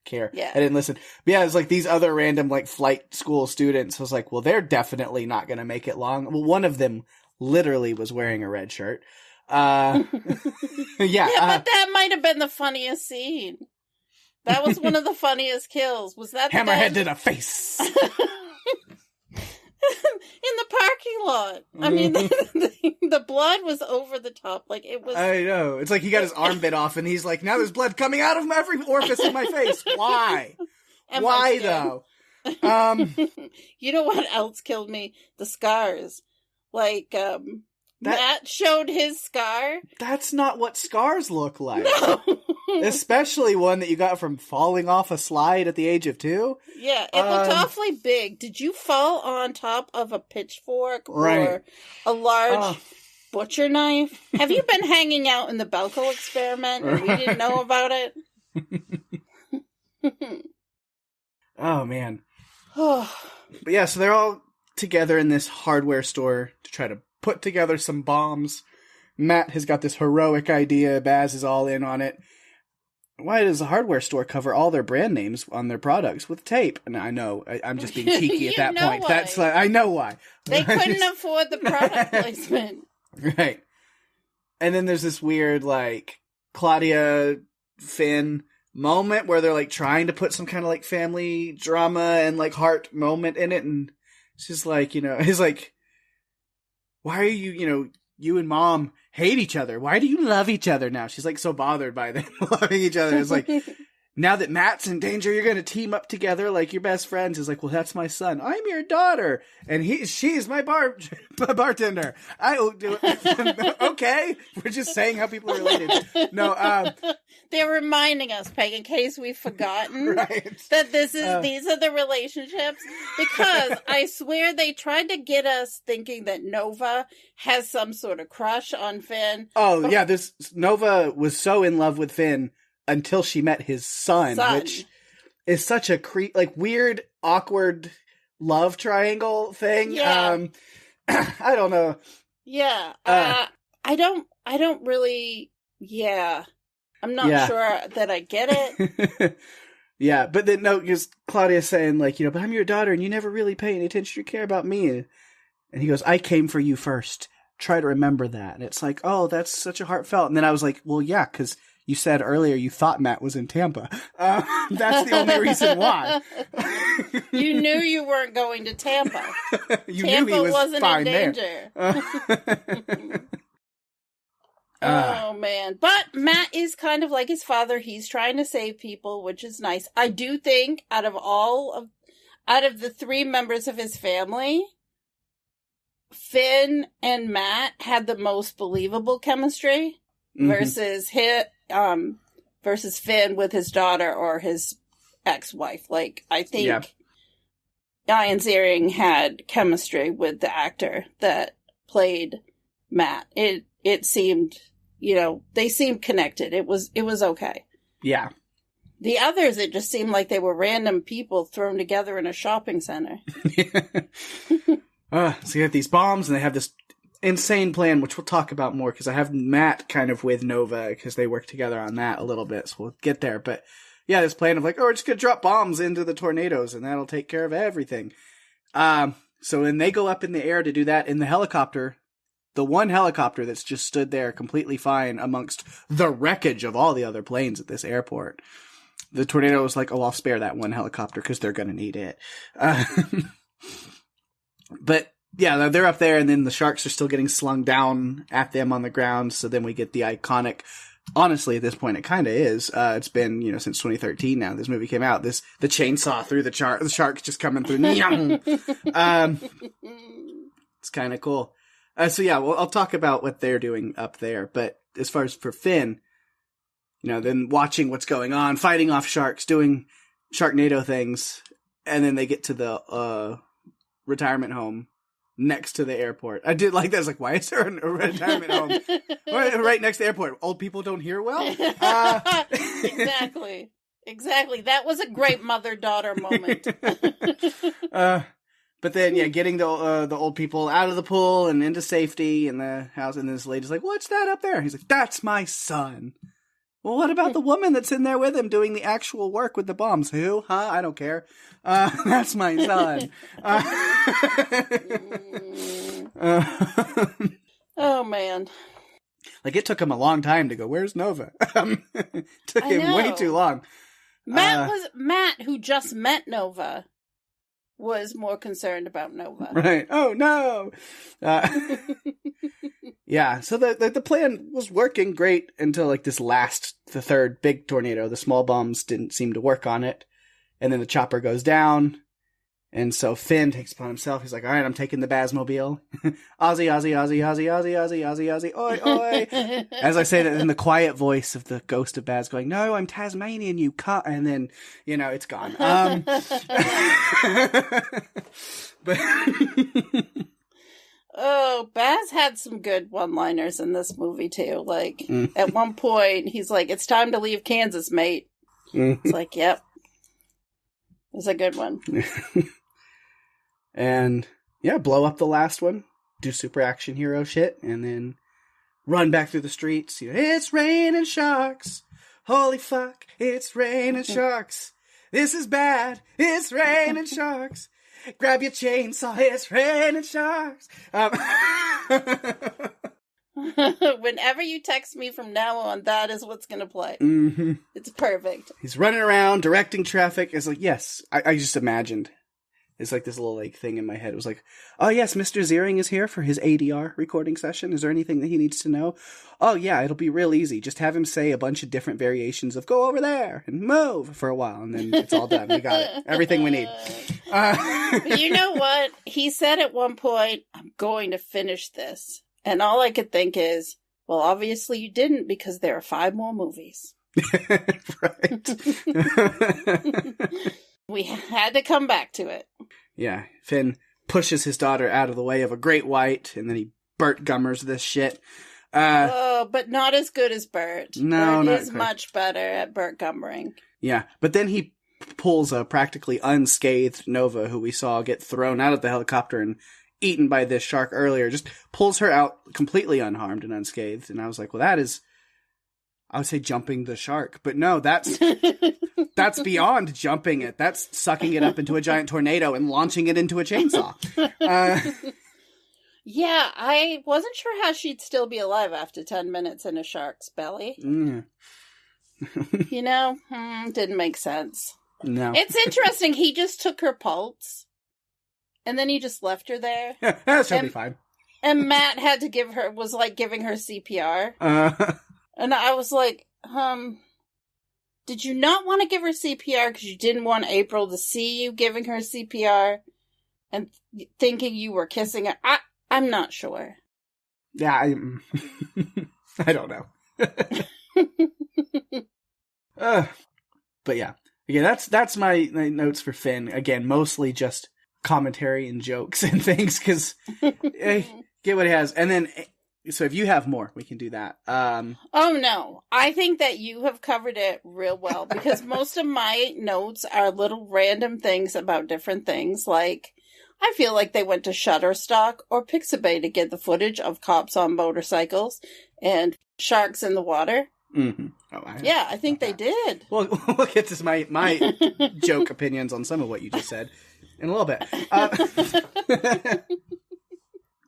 care. Yeah. I didn't listen. But yeah, it's like these other random like flight school students. I was like, well, they're definitely not going to make it long. Well, one of them literally was wearing a red shirt. Yeah, but that might have been the funniest scene. That was one of the funniest kills. Was that hammerhead to the face? In the parking lot. I mean, the blood was over the top. Like, it was... I know. It's like he got his arm bit off, and he's like, now there's blood coming out of every orifice in my face. Why? Why, though? You know what else killed me? The scars. Like, Matt showed his scar. That's not what scars look like. No. Especially one that you got from falling off a slide at the age of 2. Yeah, it looked awfully big. Did you fall on top of a pitchfork or a large butcher knife? Have you been hanging out in the Belko experiment and we didn't know about it? Oh, man. But yeah, so they're all together in this hardware store to try to put together some bombs. Matt has got this heroic idea. Baz is all in on it. Why does the hardware store cover all their brand names on their products with tape? And I know, I'm just being cheeky at that point. Why. That's like, I know why. They couldn't afford the product placement. Right. And then there's this weird, like, Claudia Finn moment where they're, like, trying to put some kind of, like, family drama and, like, heart moment in it. And she's like, he's like, why are you, you and Mom hate each other. Why do you love each other now? She's like so bothered by them loving each other. It's like, now that Matt's in danger, you're going to team up together like your best friends. He's like, well, that's my son. I'm your daughter. And she's my bartender. I will do it. Okay. We're just saying how people are related. No, they're reminding us, Peg, in case we've forgotten that these are the relationships. Because I swear they tried to get us thinking that Nova has some sort of crush on Finn. Oh, yeah. This Nova was so in love with Finn until she met his son, which is such a weird, awkward love triangle thing. Yeah. I don't know. Yeah. I don't really, I'm not sure that I get it. Yeah, but then, no, because Claudia's saying, like, but I'm your daughter and you never really pay any attention or care about me. And he goes, I came for you first. Try to remember that. And it's like, oh, that's such a heartfelt. And then I was like, well, yeah, because you said earlier you thought Matt was in Tampa. That's the only reason why. You knew you weren't going to Tampa. Tampa knew he was wasn't fine in danger. Oh, man. But Matt is kind of like his father. He's trying to save people, which is nice. I do think out of the 3 members of his family, Finn and Matt had the most believable chemistry versus Finn with his daughter or his ex-wife. Like, I think Ian Ziering had chemistry with the actor that played Matt. It seemed, they seemed connected. It was okay. Yeah. The others, it just seemed like they were random people thrown together in a shopping center. So you have these bombs, and they have this insane plan, which we'll talk about more, because I have Matt kind of with Nova, because they work together on that a little bit, so we'll get there. But yeah, this plan of like, we're just going to drop bombs into the tornadoes, and that'll take care of everything. So when they go up in the air to do that in the helicopter, the one helicopter that's just stood there completely fine amongst the wreckage of all the other planes at this airport, the tornado was like, oh, I'll spare that one helicopter because they're going to need it. But yeah, they're up there, and then the sharks are still getting slung down at them on the ground. So then we get the iconic, honestly, at this point, it kind of is. It's been, since 2013 now, this movie came out. The chainsaw through the sharks just coming through. It's kind of cool. So yeah, well, I'll talk about what they're doing up there. But as far as for Finn, then watching what's going on, fighting off sharks, doing Sharknado things, and then they get to the retirement home next to the airport. I did like that. I was like, why is there a retirement home right next to the airport? Old people don't hear well? Exactly. That was a great mother-daughter moment. But then, getting the old people out of the pool and into safety in the house, and this lady's like, what's that up there? He's like, that's my son. Well, what about the woman that's in there with him doing the actual work with the bombs? Who? Huh? I don't care. That's my son. Oh, man. Like, it took him a long time to go, where's Nova? It took him way too long. Matt, who just met Nova, was more concerned about Nova. Right. Oh, no. Yeah, so the plan was working great until, like, the third big tornado. The small bombs didn't seem to work on it. And then the chopper goes down, And so Finn takes upon himself. He's like, all right, I'm taking the Bazmobile. Ozzy, Ozzy, Ozzy, Ozzy, Ozzy, Ozzy, Ozzy, Ozzy, oi, oi. As I say that in the quiet voice of the ghost of Baz going, no, I'm Tasmanian, you cunt. And then, it's gone. But oh, Baz had some good one-liners in this movie, too. Like, at one point, he's like, it's time to leave Kansas, mate. It's like, yep. It was a good one. And, blow up the last one. Do super action hero shit. And then run back through the streets. It's raining sharks. Holy fuck. It's raining sharks. This is bad. It's raining sharks. Grab your chainsaw. It's raining sharks. Whenever you text me from now on, that is what's going to play. Mm-hmm. It's perfect. He's running around, directing traffic. It's like, yes, I just imagined. It's like this little thing in my head. It was like, oh yes, Mr. Ziering is here for his ADR recording session. Is there anything that he needs to know? Oh yeah, it'll be real easy. Just have him say a bunch of different variations of go over there and move for a while, and then it's all done. We got it. Everything we need. You know what? He said at one point, I'm going to finish this. And all I could think is, well, obviously you didn't because there are 5 more movies. Right. We had to come back to it. Yeah. Finn pushes his daughter out of the way of a great white, and then he Bert Gummers this shit. But not as good as Bert. No, Bert not is quite. much better at Bert Gummering. Yeah, but then he pulls a practically unscathed Nova, who we saw get thrown out of the helicopter and eaten by this shark earlier, just pulls her out completely unharmed and unscathed. And I was like, well, that is, I would say jumping the shark, but no, that's beyond jumping it. That's sucking it up into a giant tornado and launching it into a chainsaw. Yeah, I wasn't sure how she'd still be alive after 10 minutes in a shark's belly. Didn't make sense. No. It's interesting. He just took her pulse, and then he just left her there. She'll be fine. And Matt had to giving her CPR. And I was like, did you not want to give her CPR because you didn't want April to see you giving her CPR and thinking you were kissing her? I'm not sure. Yeah, I don't know. But yeah. Again, that's my notes for Finn. Again, mostly just commentary and jokes and things, because get what he has. And then, so if you have more, we can do that. Oh, no. I think that you have covered it real well, because most of my notes are little random things about different things. Like, I feel like they went to Shutterstock or Pixabay to get the footage of cops on motorcycles and sharks in the water. Mm-hmm. Oh, I think they did. Well, we'll get to my joke opinions on some of what you just said in a little bit.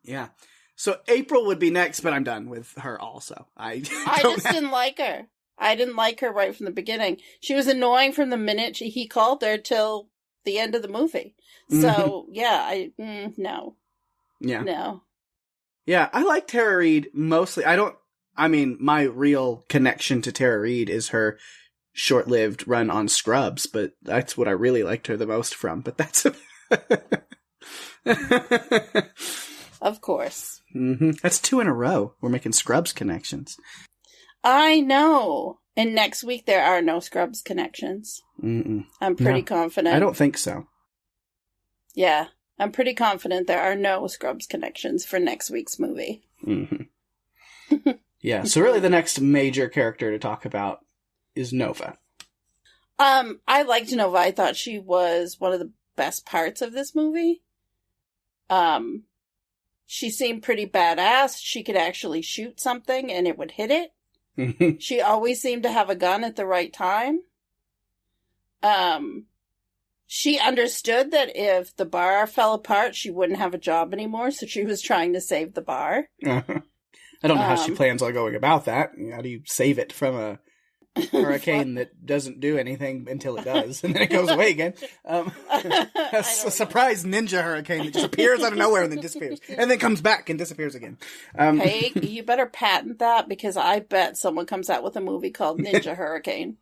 Yeah. So April would be next, but I'm done with her also. I just didn't like her. I didn't like her right from the beginning. She was annoying from the minute he called her till the end of the movie. So, no. Yeah. No. Yeah, I like Tara Reid mostly. My real connection to Tara Reid is her short-lived run on Scrubs, but that's what I really liked her the most from. But that's... Of course. Mm-hmm. That's 2 in a row. We're making Scrubs connections. I know. And next week there are no Scrubs connections. I'm pretty confident. I don't think so. Yeah, I'm pretty confident there are no Scrubs connections for next week's movie. Mm-hmm. Yeah, so really the next major character to talk about is Nova. I liked Nova. I thought she was one of the best parts of this movie. She seemed pretty badass. She could actually shoot something and it would hit it. She always seemed to have a gun at the right time. She understood that if the bar fell apart, she wouldn't have a job anymore, so she was trying to save the bar. I don't know how she plans on going about that. How do you save it from a hurricane that doesn't do anything until it does, and then it goes away again? A surprise ninja hurricane that just appears out of nowhere and then disappears, and then comes back and disappears again. Hey, you better patent that, because I bet someone comes out with a movie called Ninja Hurricane.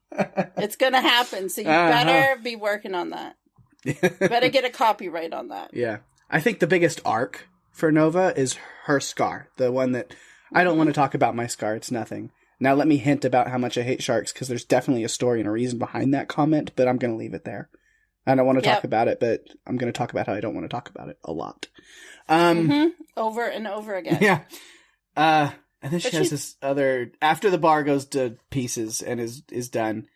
It's gonna happen, so you better be working on that. Better get a copyright on that. Yeah. I think the biggest arc for Nova is her scar. The one that... I don't want to talk about my scar. It's nothing. Now let me hint about how much I hate sharks, because there's definitely a story and a reason behind that comment, but I'm going to leave it there. I don't want to talk about it, but I'm going to talk about how I don't want to talk about it a lot. Over and over again. Yeah. And then she has this other... After the bar goes to pieces and is done,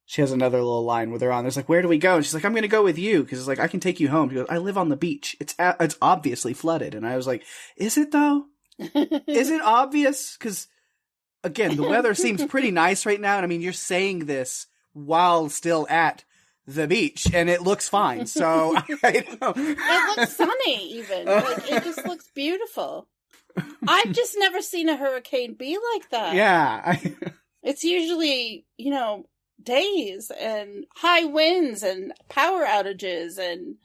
she has another little line where they're on. There's like, where do we go? And she's like, I'm going to go with you, because it's like, I can take you home. She goes, I live on the beach. It's obviously flooded. And I was like, is it though? Is it obvious? Because, again, the weather seems pretty nice right now. And I mean, you're saying this while still at the beach, and it looks fine. So, I don't know. It looks sunny, even. Like, it just looks beautiful. I've just never seen a hurricane be like that. Yeah. It's usually, days and high winds and power outages, and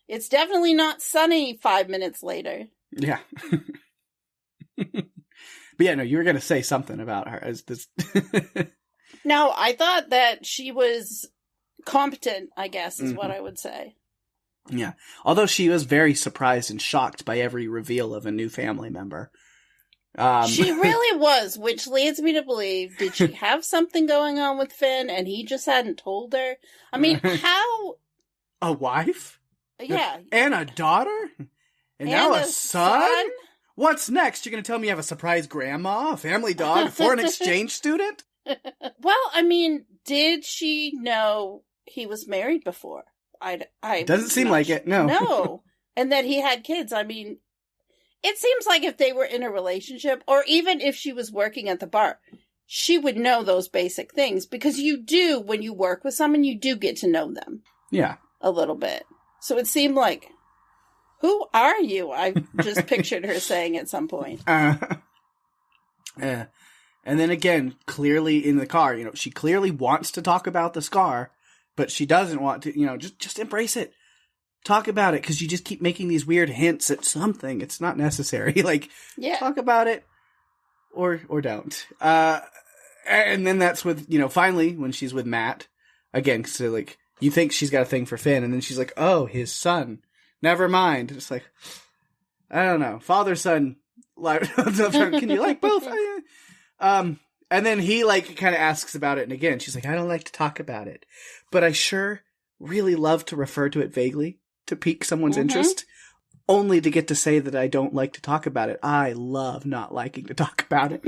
it's definitely not sunny 5 minutes later. Yeah. But yeah, no, you were going to say something about her as this. No, I thought that she was competent, I guess, is what I would say. Yeah. Although she was very surprised and shocked by every reveal of a new family member. She really was, which leads me to believe, did she have something going on with Finn and he just hadn't told her? I mean, how... A wife? Yeah. And a daughter? And now a son? What's next? You're going to tell me you have a surprise grandma, a family dog, foreign exchange student? Well, I mean, did she know he was married before? I doesn't seem like it, no. No. And that he had kids. I mean, it seems like if they were in a relationship, or even if she was working at the bar, she would know those basic things, because you do, when you work with someone, you do get to know them. Yeah. A little bit. So it seemed like, who are you? I just pictured her saying at some point. Yeah. And then again, clearly in the car, she clearly wants to talk about the scar, but she doesn't want to, just embrace it. Talk about it, because you just keep making these weird hints at something. It's not necessary. Talk about it or don't. And then that's with, finally, when she's with Matt, again, so you think she's got a thing for Finn, and then she's like, oh, his son. Never mind. It's like, I don't know. Father, son, can you like both? And then he kind of asks about it, and again, she's like, I don't like to talk about it, but I sure really love to refer to it vaguely to pique someone's interest, only to get to say that I don't like to talk about it. I love not liking to talk about it.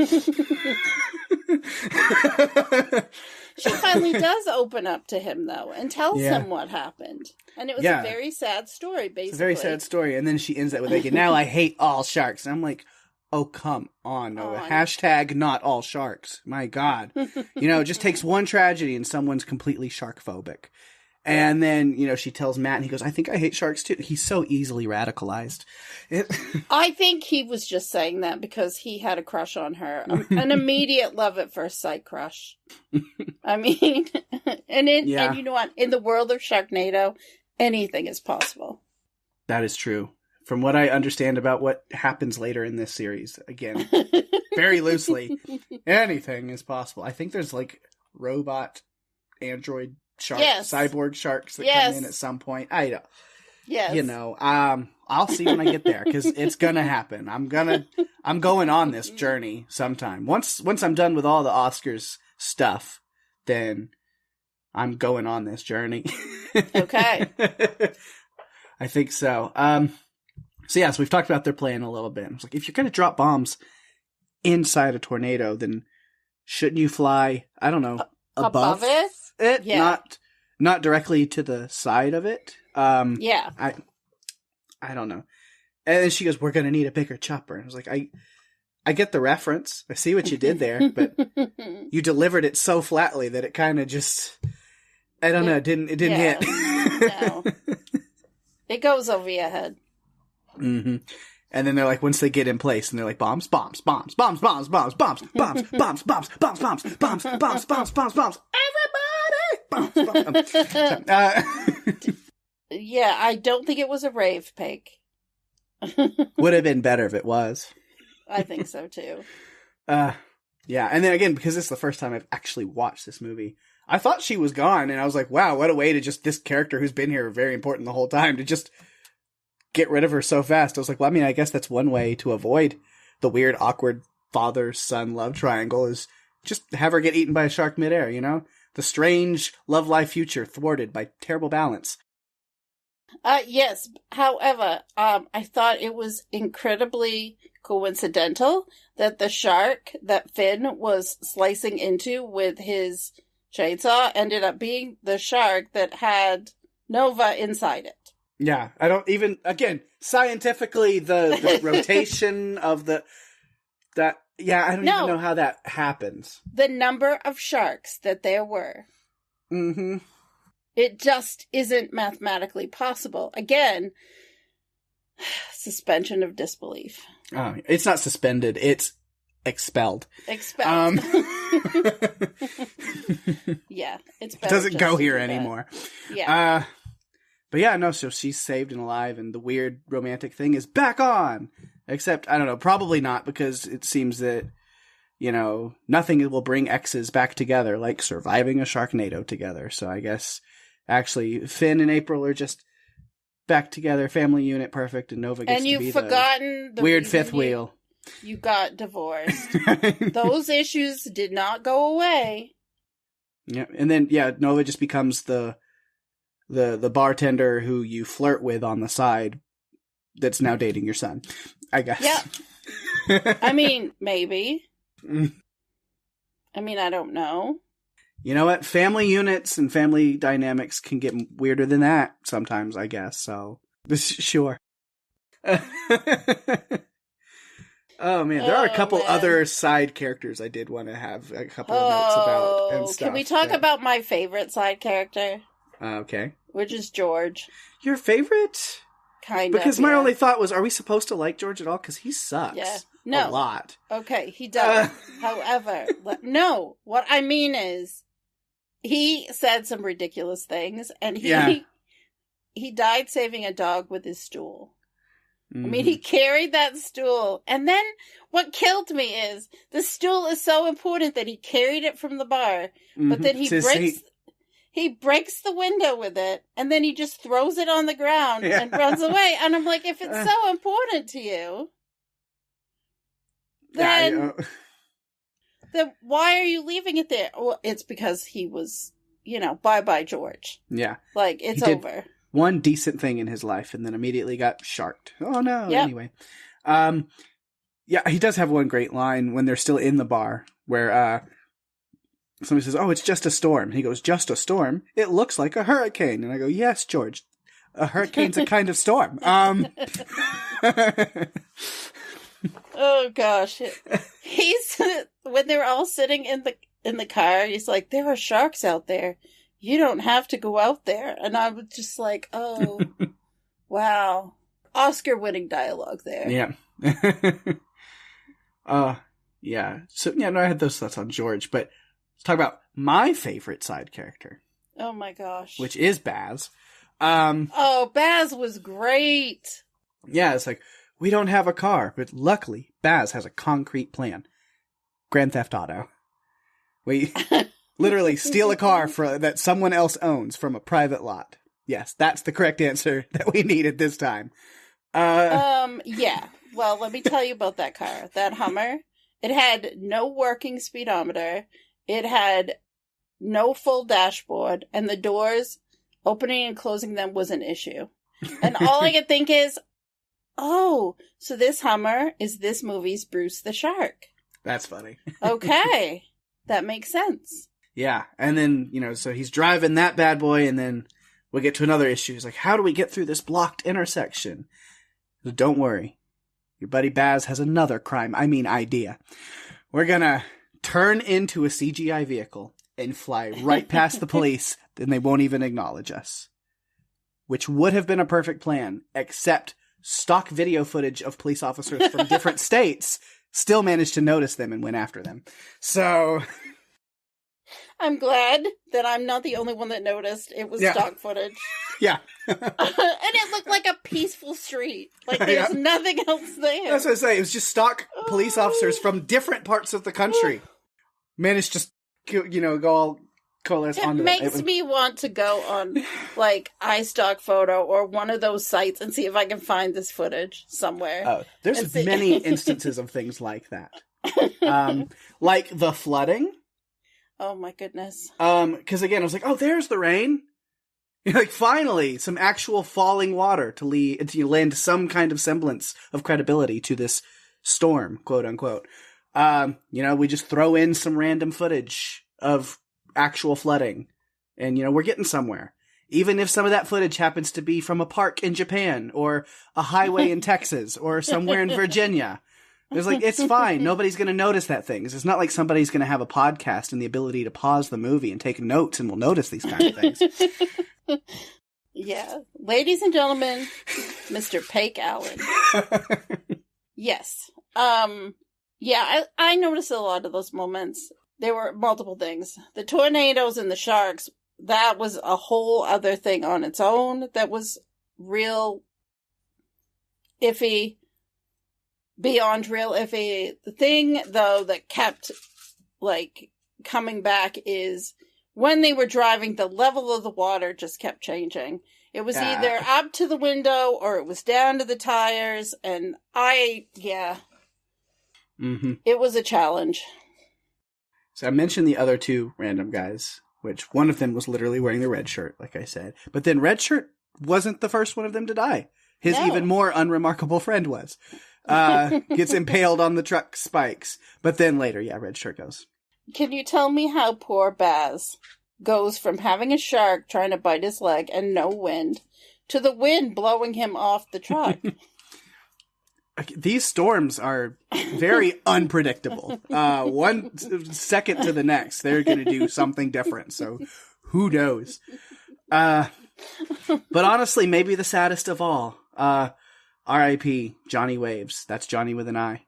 She finally does open up to him, though, and tells him what happened. And it was a very sad story, basically. It's a very sad story. And then she ends that with, now I hate all sharks. And I'm like, oh, come on, Noah. Hashtag not all sharks. My God. It just takes one tragedy and someone's completely shark phobic. And then, she tells Matt, and he goes, I think I hate sharks too. He's so easily radicalized. I think he was just saying that because he had a crush on her. An immediate love at first sight crush. I mean, and you know what? In the world of Sharknado, anything is possible. That is true. From what I understand about what happens later in this series, again, very loosely, anything is possible. I think there's robot, android, sharks, cyborg sharks that come in at some point. I don't. Yes. I'll see when I get there, because it's gonna happen. I'm going on this journey sometime. Once I'm done with all the Oscars stuff, then I'm going on this journey. Okay. I think so. So we've talked about their plan a little bit. It's like, if you're gonna drop bombs inside a tornado, then shouldn't you fly, I don't know, above it? Not directly to the side of it. I don't know. And then she goes, we're going to need a bigger chopper. And I was like, I get the reference. I see what you did there, but you delivered it so flatly that it kind of just, I don't know, it didn't hit. No. It goes over your head. Mm-hmm. And then they're like, once they get in place, and they're like, bombs, bombs, bombs, bombs, bombs, bombs, bombs, bombs, bombs, bombs, bombs, bombs, bombs, bombs, bombs, bombs, bombs, everybody! Bombs, bombs. Yeah, I don't think it was a rave, Pake. Would have been better if it was. I think so, too. Yeah, and then again, because this is the first time I've actually watched this movie, I thought she was gone, and I was like, wow, what a way to just, this character who's been here very important the whole time, to just get rid of her so fast. I was like, well, I mean, I guess that's one way to avoid the weird, awkward father-son love triangle, is just have her get eaten by a shark midair, you know? The strange love-life future thwarted by terrible balance. Yes. However, I thought it was incredibly coincidental that the shark that Finn was slicing into with his chainsaw ended up being the shark that had Nova inside it. Yeah, I don't even, again, scientifically, the rotation of I don't even know how that happens. The number of sharks that there were. Mm-hmm. It just isn't mathematically possible. Again, suspension of disbelief. Oh, it's not suspended, it's expelled. Expelled. Yeah, it's better. It doesn't go here anymore. Yeah. But yeah, no, so she's saved and alive, and the weird romantic thing is back on! Except, I don't know, probably not, because it seems that, you know, nothing will bring exes back together like surviving a Sharknado together. So I guess, actually, Finn and April are just back together, family unit, perfect, and Nova gets to be forgotten the weird fifth wheel. You got divorced. Those issues did not go away. Yeah, and then, yeah, Nova just becomes the bartender who you flirt with on the side that's now dating your son, I guess. Yeah. I mean, maybe. I mean, I don't know. You know what? Family units and family dynamics can get weirder than that sometimes, I guess. So, sure. Oh, man. There are a couple other side characters I did want to have a couple of notes about and stuff. Can we talk about my favorite side character? Okay. Which is George. Your favorite? Kind of. Because my only thought was, are we supposed to like George at all? Because he sucks. Yeah. No. A lot. Okay, he does. However, no. What I mean is, he said some ridiculous things, and he died saving a dog with his stool. I mean, he carried that stool. And then what killed me is the stool is so important that he carried it from the bar, but then he breaks the window with it, and then he just throws it on the ground and runs away. And I'm like, if it's so important to you, then why are you leaving it there? Well, it's because he was, bye-bye, George. Yeah. Like, it's over. One decent thing in his life, and then immediately got sharked. Oh, no. Yep. Anyway. Yeah, he does have one great line when they're still in the bar, where somebody says, oh, it's just a storm. He goes, just a storm? It looks like a hurricane. And I go, yes, George. A hurricane's a kind of storm. Oh, gosh. When they were all sitting in the car, he's like, there are sharks out there. You don't have to go out there. And I was just like, oh, wow. Oscar-winning dialogue there. Yeah. Yeah. So, yeah, no, I had those thoughts on George, but let's talk about my favorite side character. Oh, my gosh. Which is Baz. Baz was great. Yeah, it's like, we don't have a car, but luckily, Baz has a concrete plan. Grand Theft Auto. We literally steal a car that someone else owns from a private lot. Yes, that's the correct answer that we needed this time. Yeah. Well, let me tell you about that car. That Hummer. It had no working speedometer. It had no full dashboard, and the doors, opening and closing them was an issue. And all I could think is, oh, so this Hummer is this movie's Bruce the Shark. That's funny. Okay. That makes sense. Yeah. And then, so he's driving that bad boy, and then we get to another issue. He's like, how do we get through this blocked intersection? So don't worry. Your buddy Baz has another idea. We're gonna turn into a CGI vehicle and fly right past the police, and they won't even acknowledge us. Which would have been a perfect plan, except stock video footage of police officers from different states still managed to notice them and went after them. So I'm glad that I'm not the only one that noticed it was stock footage. Yeah. And it looked like a peaceful street. Like there's nothing else there. That's what I say. It was just stock police officers from different parts of the country. Managed to, go all coalesce onto It makes me want to go on, like, iStock Photo or one of those sites and see if I can find this footage somewhere. Oh, there's many instances of things like that. Like the flooding. Oh, my goodness. Because again, I was like, oh, there's the rain. Like, finally, some actual falling water to lend some kind of semblance of credibility to this storm, quote unquote. We just throw in some random footage of actual flooding, and we're getting somewhere. Even if some of that footage happens to be from a park in Japan or a highway in Texas or somewhere in Virginia. It's like, it's fine. Nobody's going to notice that thing. It's not like somebody's going to have a podcast and the ability to pause the movie and take notes and will notice these kind of things. Yeah. Ladies and gentlemen, Mr. Pake Allen. Yes. Yeah, I noticed a lot of those moments. There were multiple things. The tornadoes and the sharks, that was a whole other thing on its own. That was real iffy. Beyond real iffy. The thing, though, that kept, like, coming back is when they were driving, the level of the water just kept changing. It was either up to the window or it was down to the tires, and It was a challenge. So I mentioned the other two random guys, which one of them was literally wearing the red shirt, like I said. But then red shirt wasn't the first one of them to die. His even more unremarkable friend was. Gets impaled on the truck spikes. But then later, red shirt goes. Can you tell me how poor Baz goes from having a shark trying to bite his leg and no wind to the wind blowing him off the truck? These storms are very unpredictable. 1 second to the next, they're going to do something different. So who knows? But honestly, maybe the saddest of all, R.I.P. Johnny Waves. That's Johnny with an I.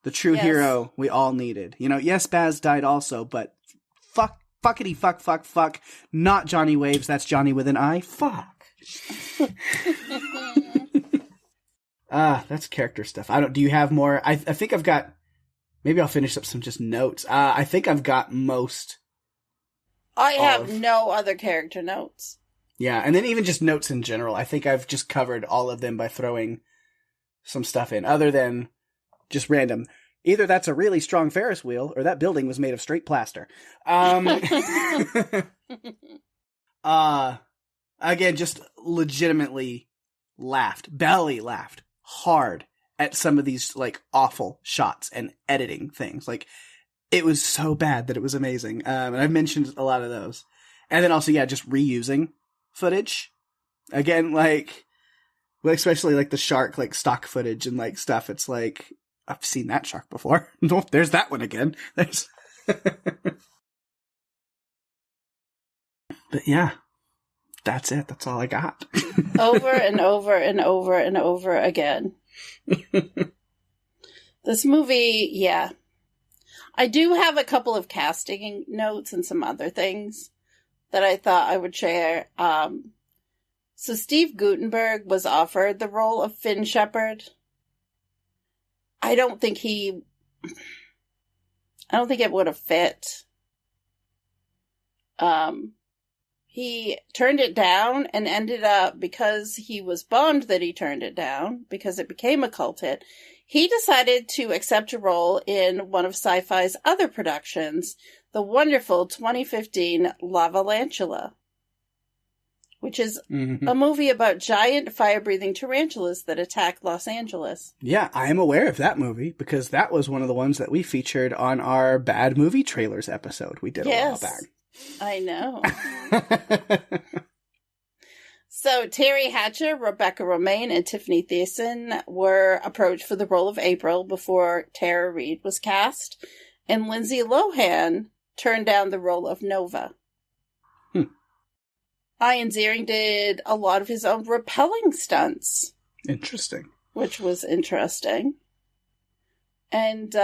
The true hero we all needed. Yes, Baz died also, but fuckity fuck. Not Johnny Waves. That's Johnny with an I. Fuck. That's character stuff. Do you have more? I think I've got, maybe I'll finish up some just notes. I think I've got most. I have no other character notes. Yeah, and then even just notes in general. I think I've just covered all of them by throwing some stuff in, other than just random. Either that's a really strong Ferris wheel, or that building was made of straight plaster. Again, just legitimately belly laughed hard at some of these, like, awful shots and editing things. Like, it was so bad that it was amazing. And I've mentioned a lot of those. And then also, just reusing footage. Again, like, especially, like, the shark, like, stock footage and, like, stuff. It's like, I've seen that shark before. There's that one again. But yeah, that's it. That's all I got. Over and over and over and over again. This movie, I do have a couple of casting notes and some other things that I thought I would share. So Steve Guttenberg was offered the role of Finn Shepard. I don't think it would have fit. He turned it down and ended up, because he was bummed that he turned it down, because it became a cult hit, he decided to accept a role in one of Sci-Fi's other productions, the wonderful 2015 Lavalantula, which is a movie about giant fire-breathing tarantulas that attack Los Angeles. Yeah, I am aware of that movie, because that was one of the ones that we featured on our Bad Movie Trailers episode we did a while back. I know. So Terry Hatcher, Rebecca Romaine, and Tiffany Thiessen were approached for the role of April before Tara Reid was cast, and Lindsay Lohan turned down the role of Nova. Ian Ziering did a lot of his own rappelling stunts. Interesting. Which was interesting. And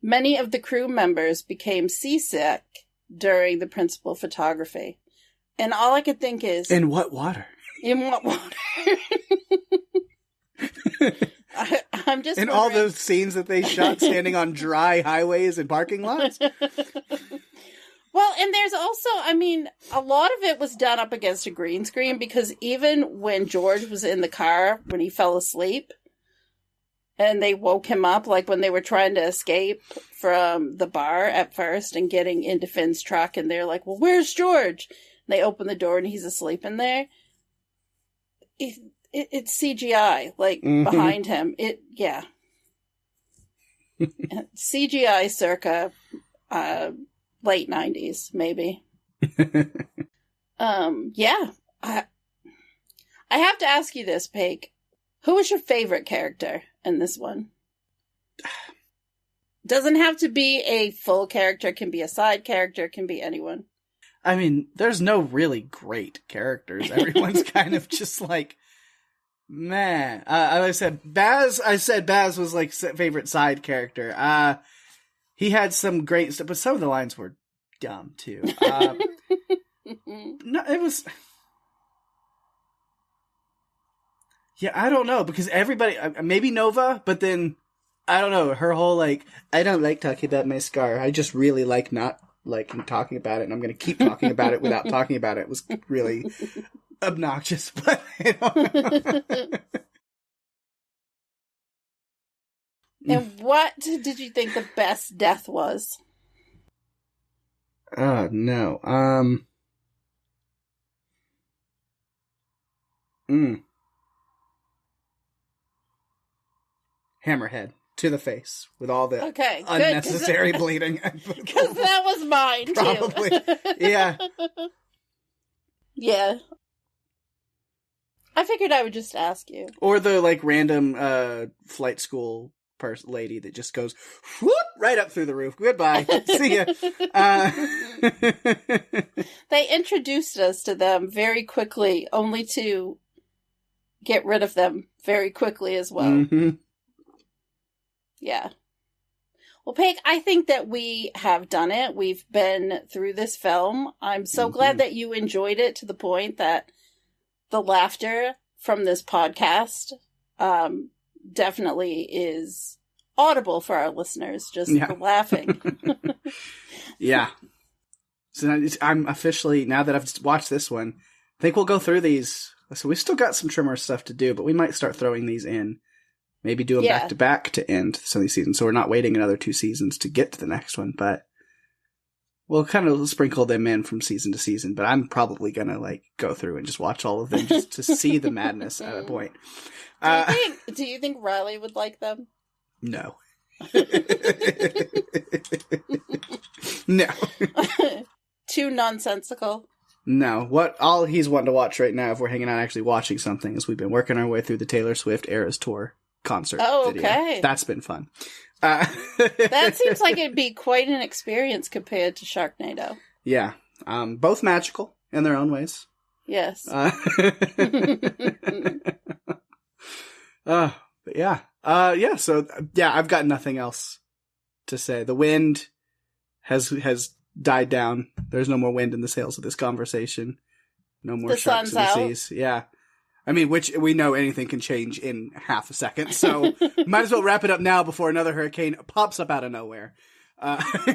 many of the crew members became seasick during the principal photography. And all I could think is... In what water? In what water? I'm just in all those scenes that they shot standing on dry highways and parking lots? Well, and there's also, I mean, a lot of it was done up against a green screen because even when George was in the car, when he fell asleep, and they woke him up, like when they were trying to escape from the bar at first and getting into Finn's truck, and they're like, well, where's George? And they open the door and he's asleep in there. It's CGI, like, behind him. Yeah. CGI circa late 90s, maybe. Yeah. I have to ask you this, Pake. Who was your favorite character in this one? Doesn't have to be a full character, can be a side character, can be anyone. I mean, there's no really great characters. Everyone's kind of just like, meh. I said Baz was like favorite side character. He had some great stuff, but some of the lines were dumb too. No, it was. Yeah, I don't know, because everybody, maybe Nova, but then, I don't know, her whole, like, I don't like talking about my scar. I just really like not liking talking about it, and I'm going to keep talking about it without talking about it. It was really obnoxious, but I don't know. And what did you think the best death was? Oh, no. Hammerhead to the face with all the unnecessary bleeding. Because that was mine, too. Probably. Yeah. Yeah. I figured I would just ask you. Or the, like, random flight school lady that just goes whoop, right up through the roof. Goodbye. See ya. They introduced us to them very quickly, only to get rid of them very quickly as well. Mm-hmm. Yeah. Well, Peg, I think that we have done it. We've been through this film. I'm so glad that you enjoyed it to the point that the laughter from this podcast definitely is audible for our listeners, just the laughing. Yeah. So I'm officially, now that I've watched this one, I think we'll go through these. So we've still got some trimmer stuff to do, but we might start throwing these in. Maybe do them back to back to end some of these seasons. So we're not waiting another 2 seasons to get to the next one, but we'll kind of sprinkle them in from season to season. But I'm probably going to like go through and just watch all of them just to see the madness at a point. Do you think Riley would like them? No. No. Too nonsensical. No. All he's wanting to watch right now, if we're hanging out actually watching something, is we've been working our way through the Taylor Swift Eras Tour concert video. Okay. That's been fun. That seems like it'd be quite an experience compared to Sharknado. Yeah. Both magical in their own ways. Yes. But yeah. So I've got nothing else to say. The wind has died down. There's no more wind in the sails of this conversation. No more sharks in the seas. Yeah. I mean, which we know anything can change in half a second, so might as well wrap it up now before another hurricane pops up out of nowhere.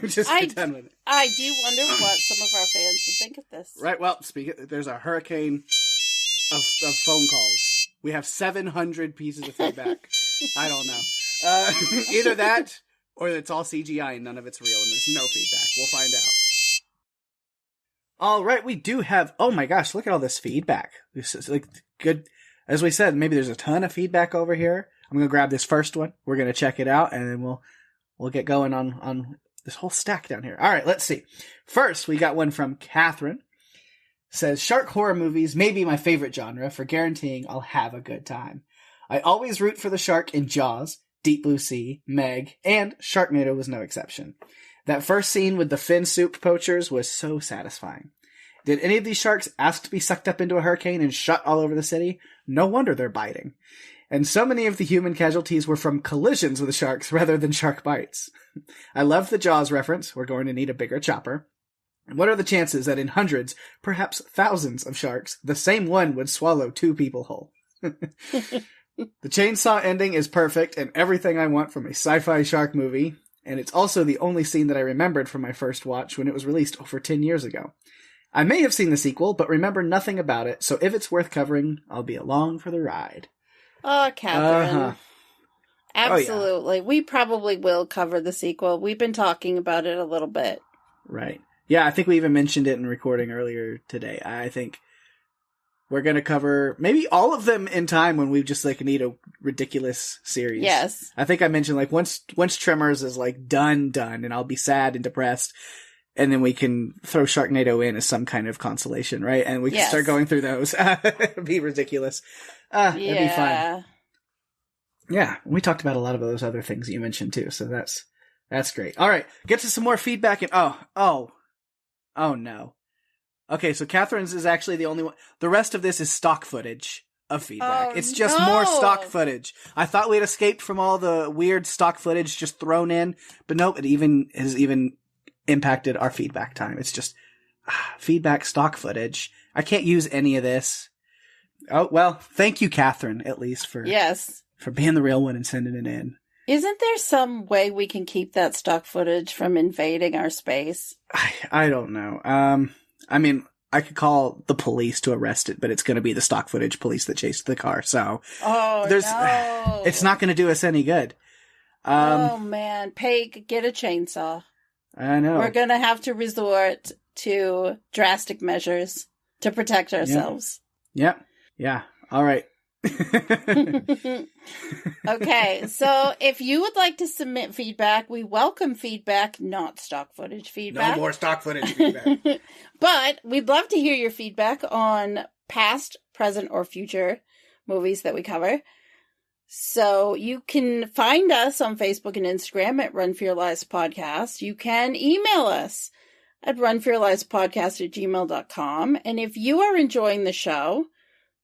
Just get done with it. I do wonder what some of our fans would think of this. Right, well, there's a hurricane of phone calls. We have 700 pieces of feedback. I don't know. Either that, or it's all CGI and none of it's real and there's no feedback. We'll find out. All right, we do have. Oh my gosh, look at all this feedback. This is like good. As we said, maybe there's a ton of feedback over here. I'm gonna grab this first one. We're gonna check it out, and then we'll get going on this whole stack down here. All right, let's see. First, we got one from Catherine. Says shark horror movies may be my favorite genre for guaranteeing I'll have a good time. I always root for the shark in Jaws, Deep Blue Sea, Meg, and Sharknado was no exception. That first scene with the fin soup poachers was so satisfying. Did any of these sharks ask to be sucked up into a hurricane and shot all over the city? No wonder they're biting. And so many of the human casualties were from collisions with the sharks rather than shark bites. I love the Jaws reference. We're going to need a bigger chopper. And what are the chances that in hundreds, perhaps thousands of sharks, the same one would swallow 2 people whole? The chainsaw ending is perfect and everything I want from a sci-fi shark movie. And it's also the only scene that I remembered from my first watch when it was released over 10 years ago. I may have seen the sequel, but remember nothing about it, so if it's worth covering, I'll be along for the ride. Oh, Catherine. Uh-huh. Absolutely. Oh, yeah. We probably will cover the sequel. We've been talking about it a little bit. Right. Yeah, I think we even mentioned it in recording earlier today. I think we're going to cover maybe all of them in time when we just like need a ridiculous series. Yes. I think I mentioned like once Tremors is like done, and I'll be sad and depressed. And then we can throw Sharknado in as some kind of consolation, right? And we can start going through those. It'd be ridiculous. It'd be fun. Yeah, we talked about a lot of those other things that you mentioned too, so that's great. All right, get to some more feedback. And oh no. Okay, so Catherine's is actually the only one. The rest of this is stock footage of feedback. It's just more stock footage. I thought we had escaped from all the weird stock footage just thrown in, but nope, it has even impacted our feedback time. It's just feedback stock footage. I can't use any of this. Oh, well, thank you, Catherine, at least for being the real one and sending it in. Isn't there some way we can keep that stock footage from invading our space? I don't know. I mean, I could call the police to arrest it, but it's going to be the stock footage police that chased the car. So no. It's not going to do us any good. Oh, man. Pake, get a chainsaw. I know. We're going to have to resort to drastic measures to protect ourselves. Yep. Yeah. All right. Okay, so if you would like to submit feedback, we welcome feedback, not stock footage feedback. No more stock footage feedback. But we'd love to hear your feedback on past, present, or future movies that we cover. So you can find us on Facebook and Instagram at Run For Your Lives Podcast. You can email us at runforyourlivespodcast@gmail.com. And if you are enjoying the show,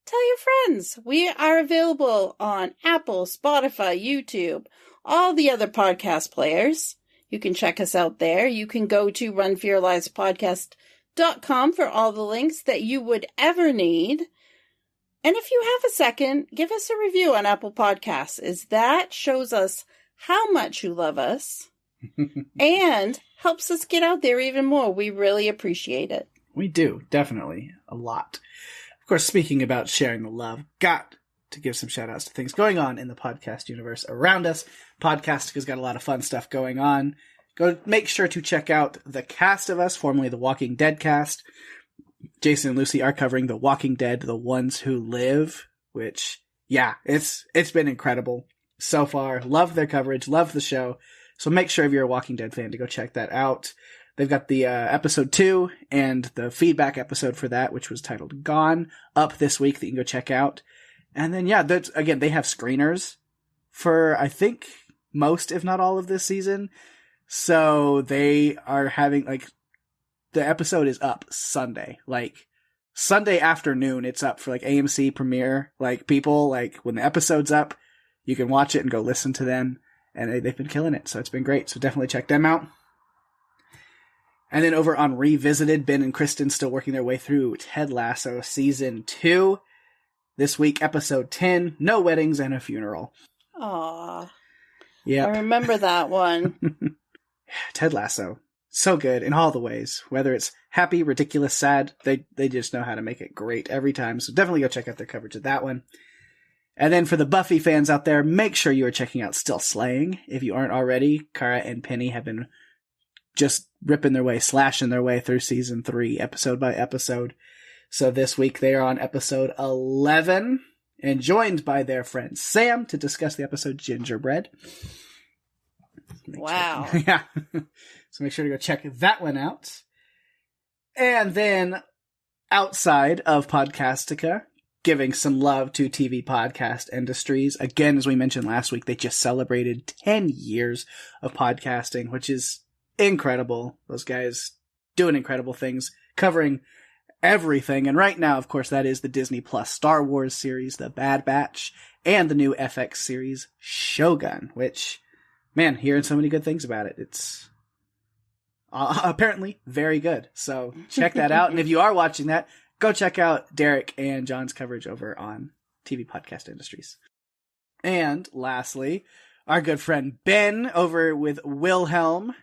tell your friends. We are available on Apple, Spotify, YouTube, all the other podcast players. You can check us out there. You can go to runforyourlivespodcast.com for all the links that you would ever need. And if you have a second, give us a review on Apple Podcasts, as that shows us how much you love us and helps us get out there even more. We really appreciate it. We do, definitely, a lot. Of course, speaking about sharing the love, got to give some shout outs to things going on in the podcast universe around us. Podcastica's got a lot of fun stuff going on. Go make sure to check out the cast of us, formerly the Walking Dead cast. Jason and Lucy are covering The Walking Dead, The Ones Who Live, which, yeah, it's been incredible so far. Love their coverage, love the show. So make sure if you're a Walking Dead fan to go check that out. They've got the episode 2 and the feedback episode for that, which was titled Gone, up this week that you can go check out. And then, yeah, again, they have screeners for, I think, most, if not all of this season. So they are having, like, the episode is up Sunday. Like, Sunday afternoon, it's up for, like, AMC premiere. Like, people, like, when the episode's up, you can watch it and go listen to them. And they've been killing it, so it's been great. So definitely check them out. And then over on Revisited, Ben and Kristen still working their way through Ted Lasso Season 2. This week, Episode 10, No Weddings and a Funeral. Aww. Yeah. I remember that one. Ted Lasso. So good in all the ways. Whether it's happy, ridiculous, sad, they just know how to make it great every time. So definitely go check out their coverage of that one. And then for the Buffy fans out there, make sure you are checking out Still Slaying. If you aren't already, Kara and Penny have been just slashing their way through season 3, episode by episode. So this week they are on episode 11 and joined by their friend Sam to discuss the episode Gingerbread. Wow. Yeah. So make sure to go check that one out. And then outside of Podcastica, giving some love to TV podcast industries. Again, as we mentioned last week, they just celebrated 10 years of podcasting, which is incredible. Those guys doing incredible things, covering everything. And right now, of course, that is the Disney Plus Star Wars series, The Bad Batch, and the new FX series, Shogun, which, man, hearing so many good things about it. It's apparently very good. So check that out. And if you are watching that, go check out Derek and John's coverage over on TV Podcast Industries. And lastly, our good friend Ben over with Wilhelm.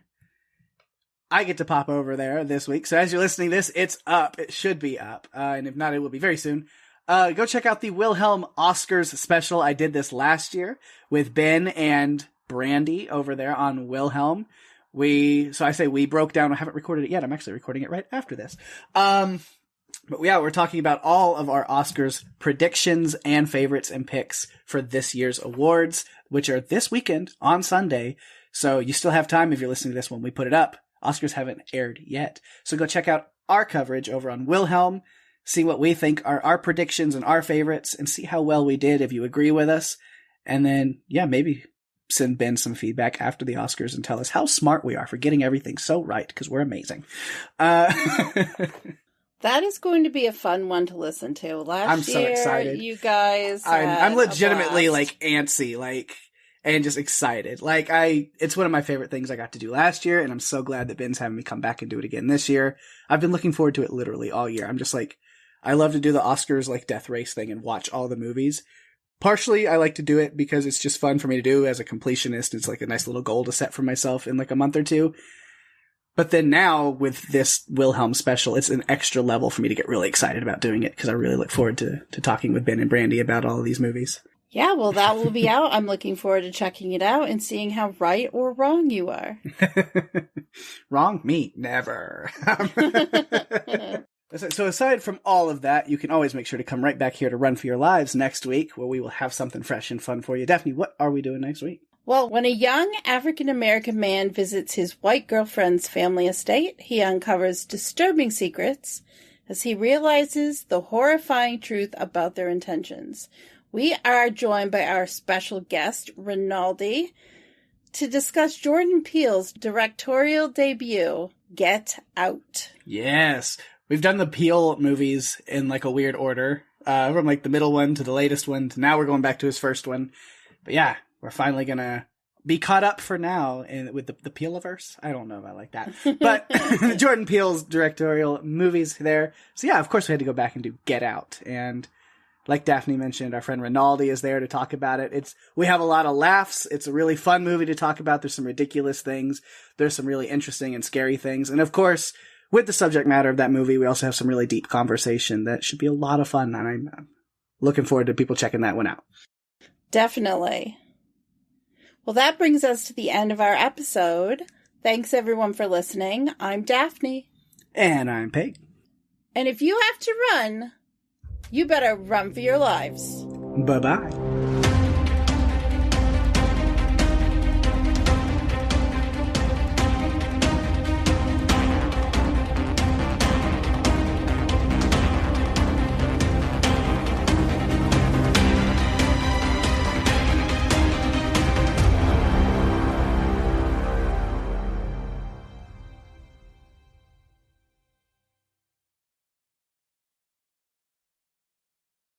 I get to pop over there this week. So as you're listening to this, it's up. It should be up. And if not, it will be very soon. Go check out the Wilhelm Oscars special. I did this last year with Ben and Brandy over there on Wilhelm. So I say we broke down. I haven't recorded it yet. I'm actually recording it right after this. But yeah, we're talking about all of our Oscars predictions and favorites and picks for this year's awards, which are this weekend on Sunday. So you still have time if you're listening to this when we put it up. Oscars haven't aired yet. So go check out our coverage over on Wilhelm, see what we think are our predictions and our favorites, and see how well we did if you agree with us. And then, yeah, maybe send Ben some feedback after the Oscars and tell us how smart we are for getting everything so right, because we're amazing. That is going to be a fun one to listen to. I'm so excited. You guys, I'm legitimately antsy, and just excited. It's one of my favorite things I got to do last year, and I'm so glad that Ben's having me come back and do it again this year. I've been looking forward to it literally all year. I'm just I love to do the Oscars death race thing and watch all the movies. Partially, I like to do it because it's just fun for me to do as a completionist. It's a nice little goal to set for myself in a month or two. But then now with this Wilhelm special, it's an extra level for me to get really excited about doing it because I really look forward to talking with Ben and Brandy about all of these movies. Yeah, well, that will be out. I'm looking forward to checking it out and seeing how right or wrong you are. Wrong? Me? Never. So aside from all of that, you can always make sure to come right back here to Run for Your Lives next week, where we will have something fresh and fun for you. Daphne, what are we doing next week? Well, when a young African-American man visits his white girlfriend's family estate, he uncovers disturbing secrets as he realizes the horrifying truth about their intentions. We are joined by our special guest, Rinaldi, to discuss Jordan Peele's directorial debut, Get Out. Yes. We've done the Peele movies in a weird order, from the middle one to the latest one to now we're going back to his first one. But yeah, we're finally going to be caught up for now with the Peeleverse. I don't know if I like that. But Jordan Peele's directorial movies there. So yeah, of course we had to go back and do Get Out. And like Daphne mentioned, our friend Rinaldi is there to talk about it. We have a lot of laughs. It's a really fun movie to talk about. There's some ridiculous things. There's some really interesting and scary things. And of course, with the subject matter of that movie, we also have some really deep conversation that should be a lot of fun. And I'm looking forward to people checking that one out. Definitely. Well, that brings us to the end of our episode. Thanks, everyone, for listening. I'm Daphne. And I'm Pake. And if you have to run, you better run for your lives. Bye-bye.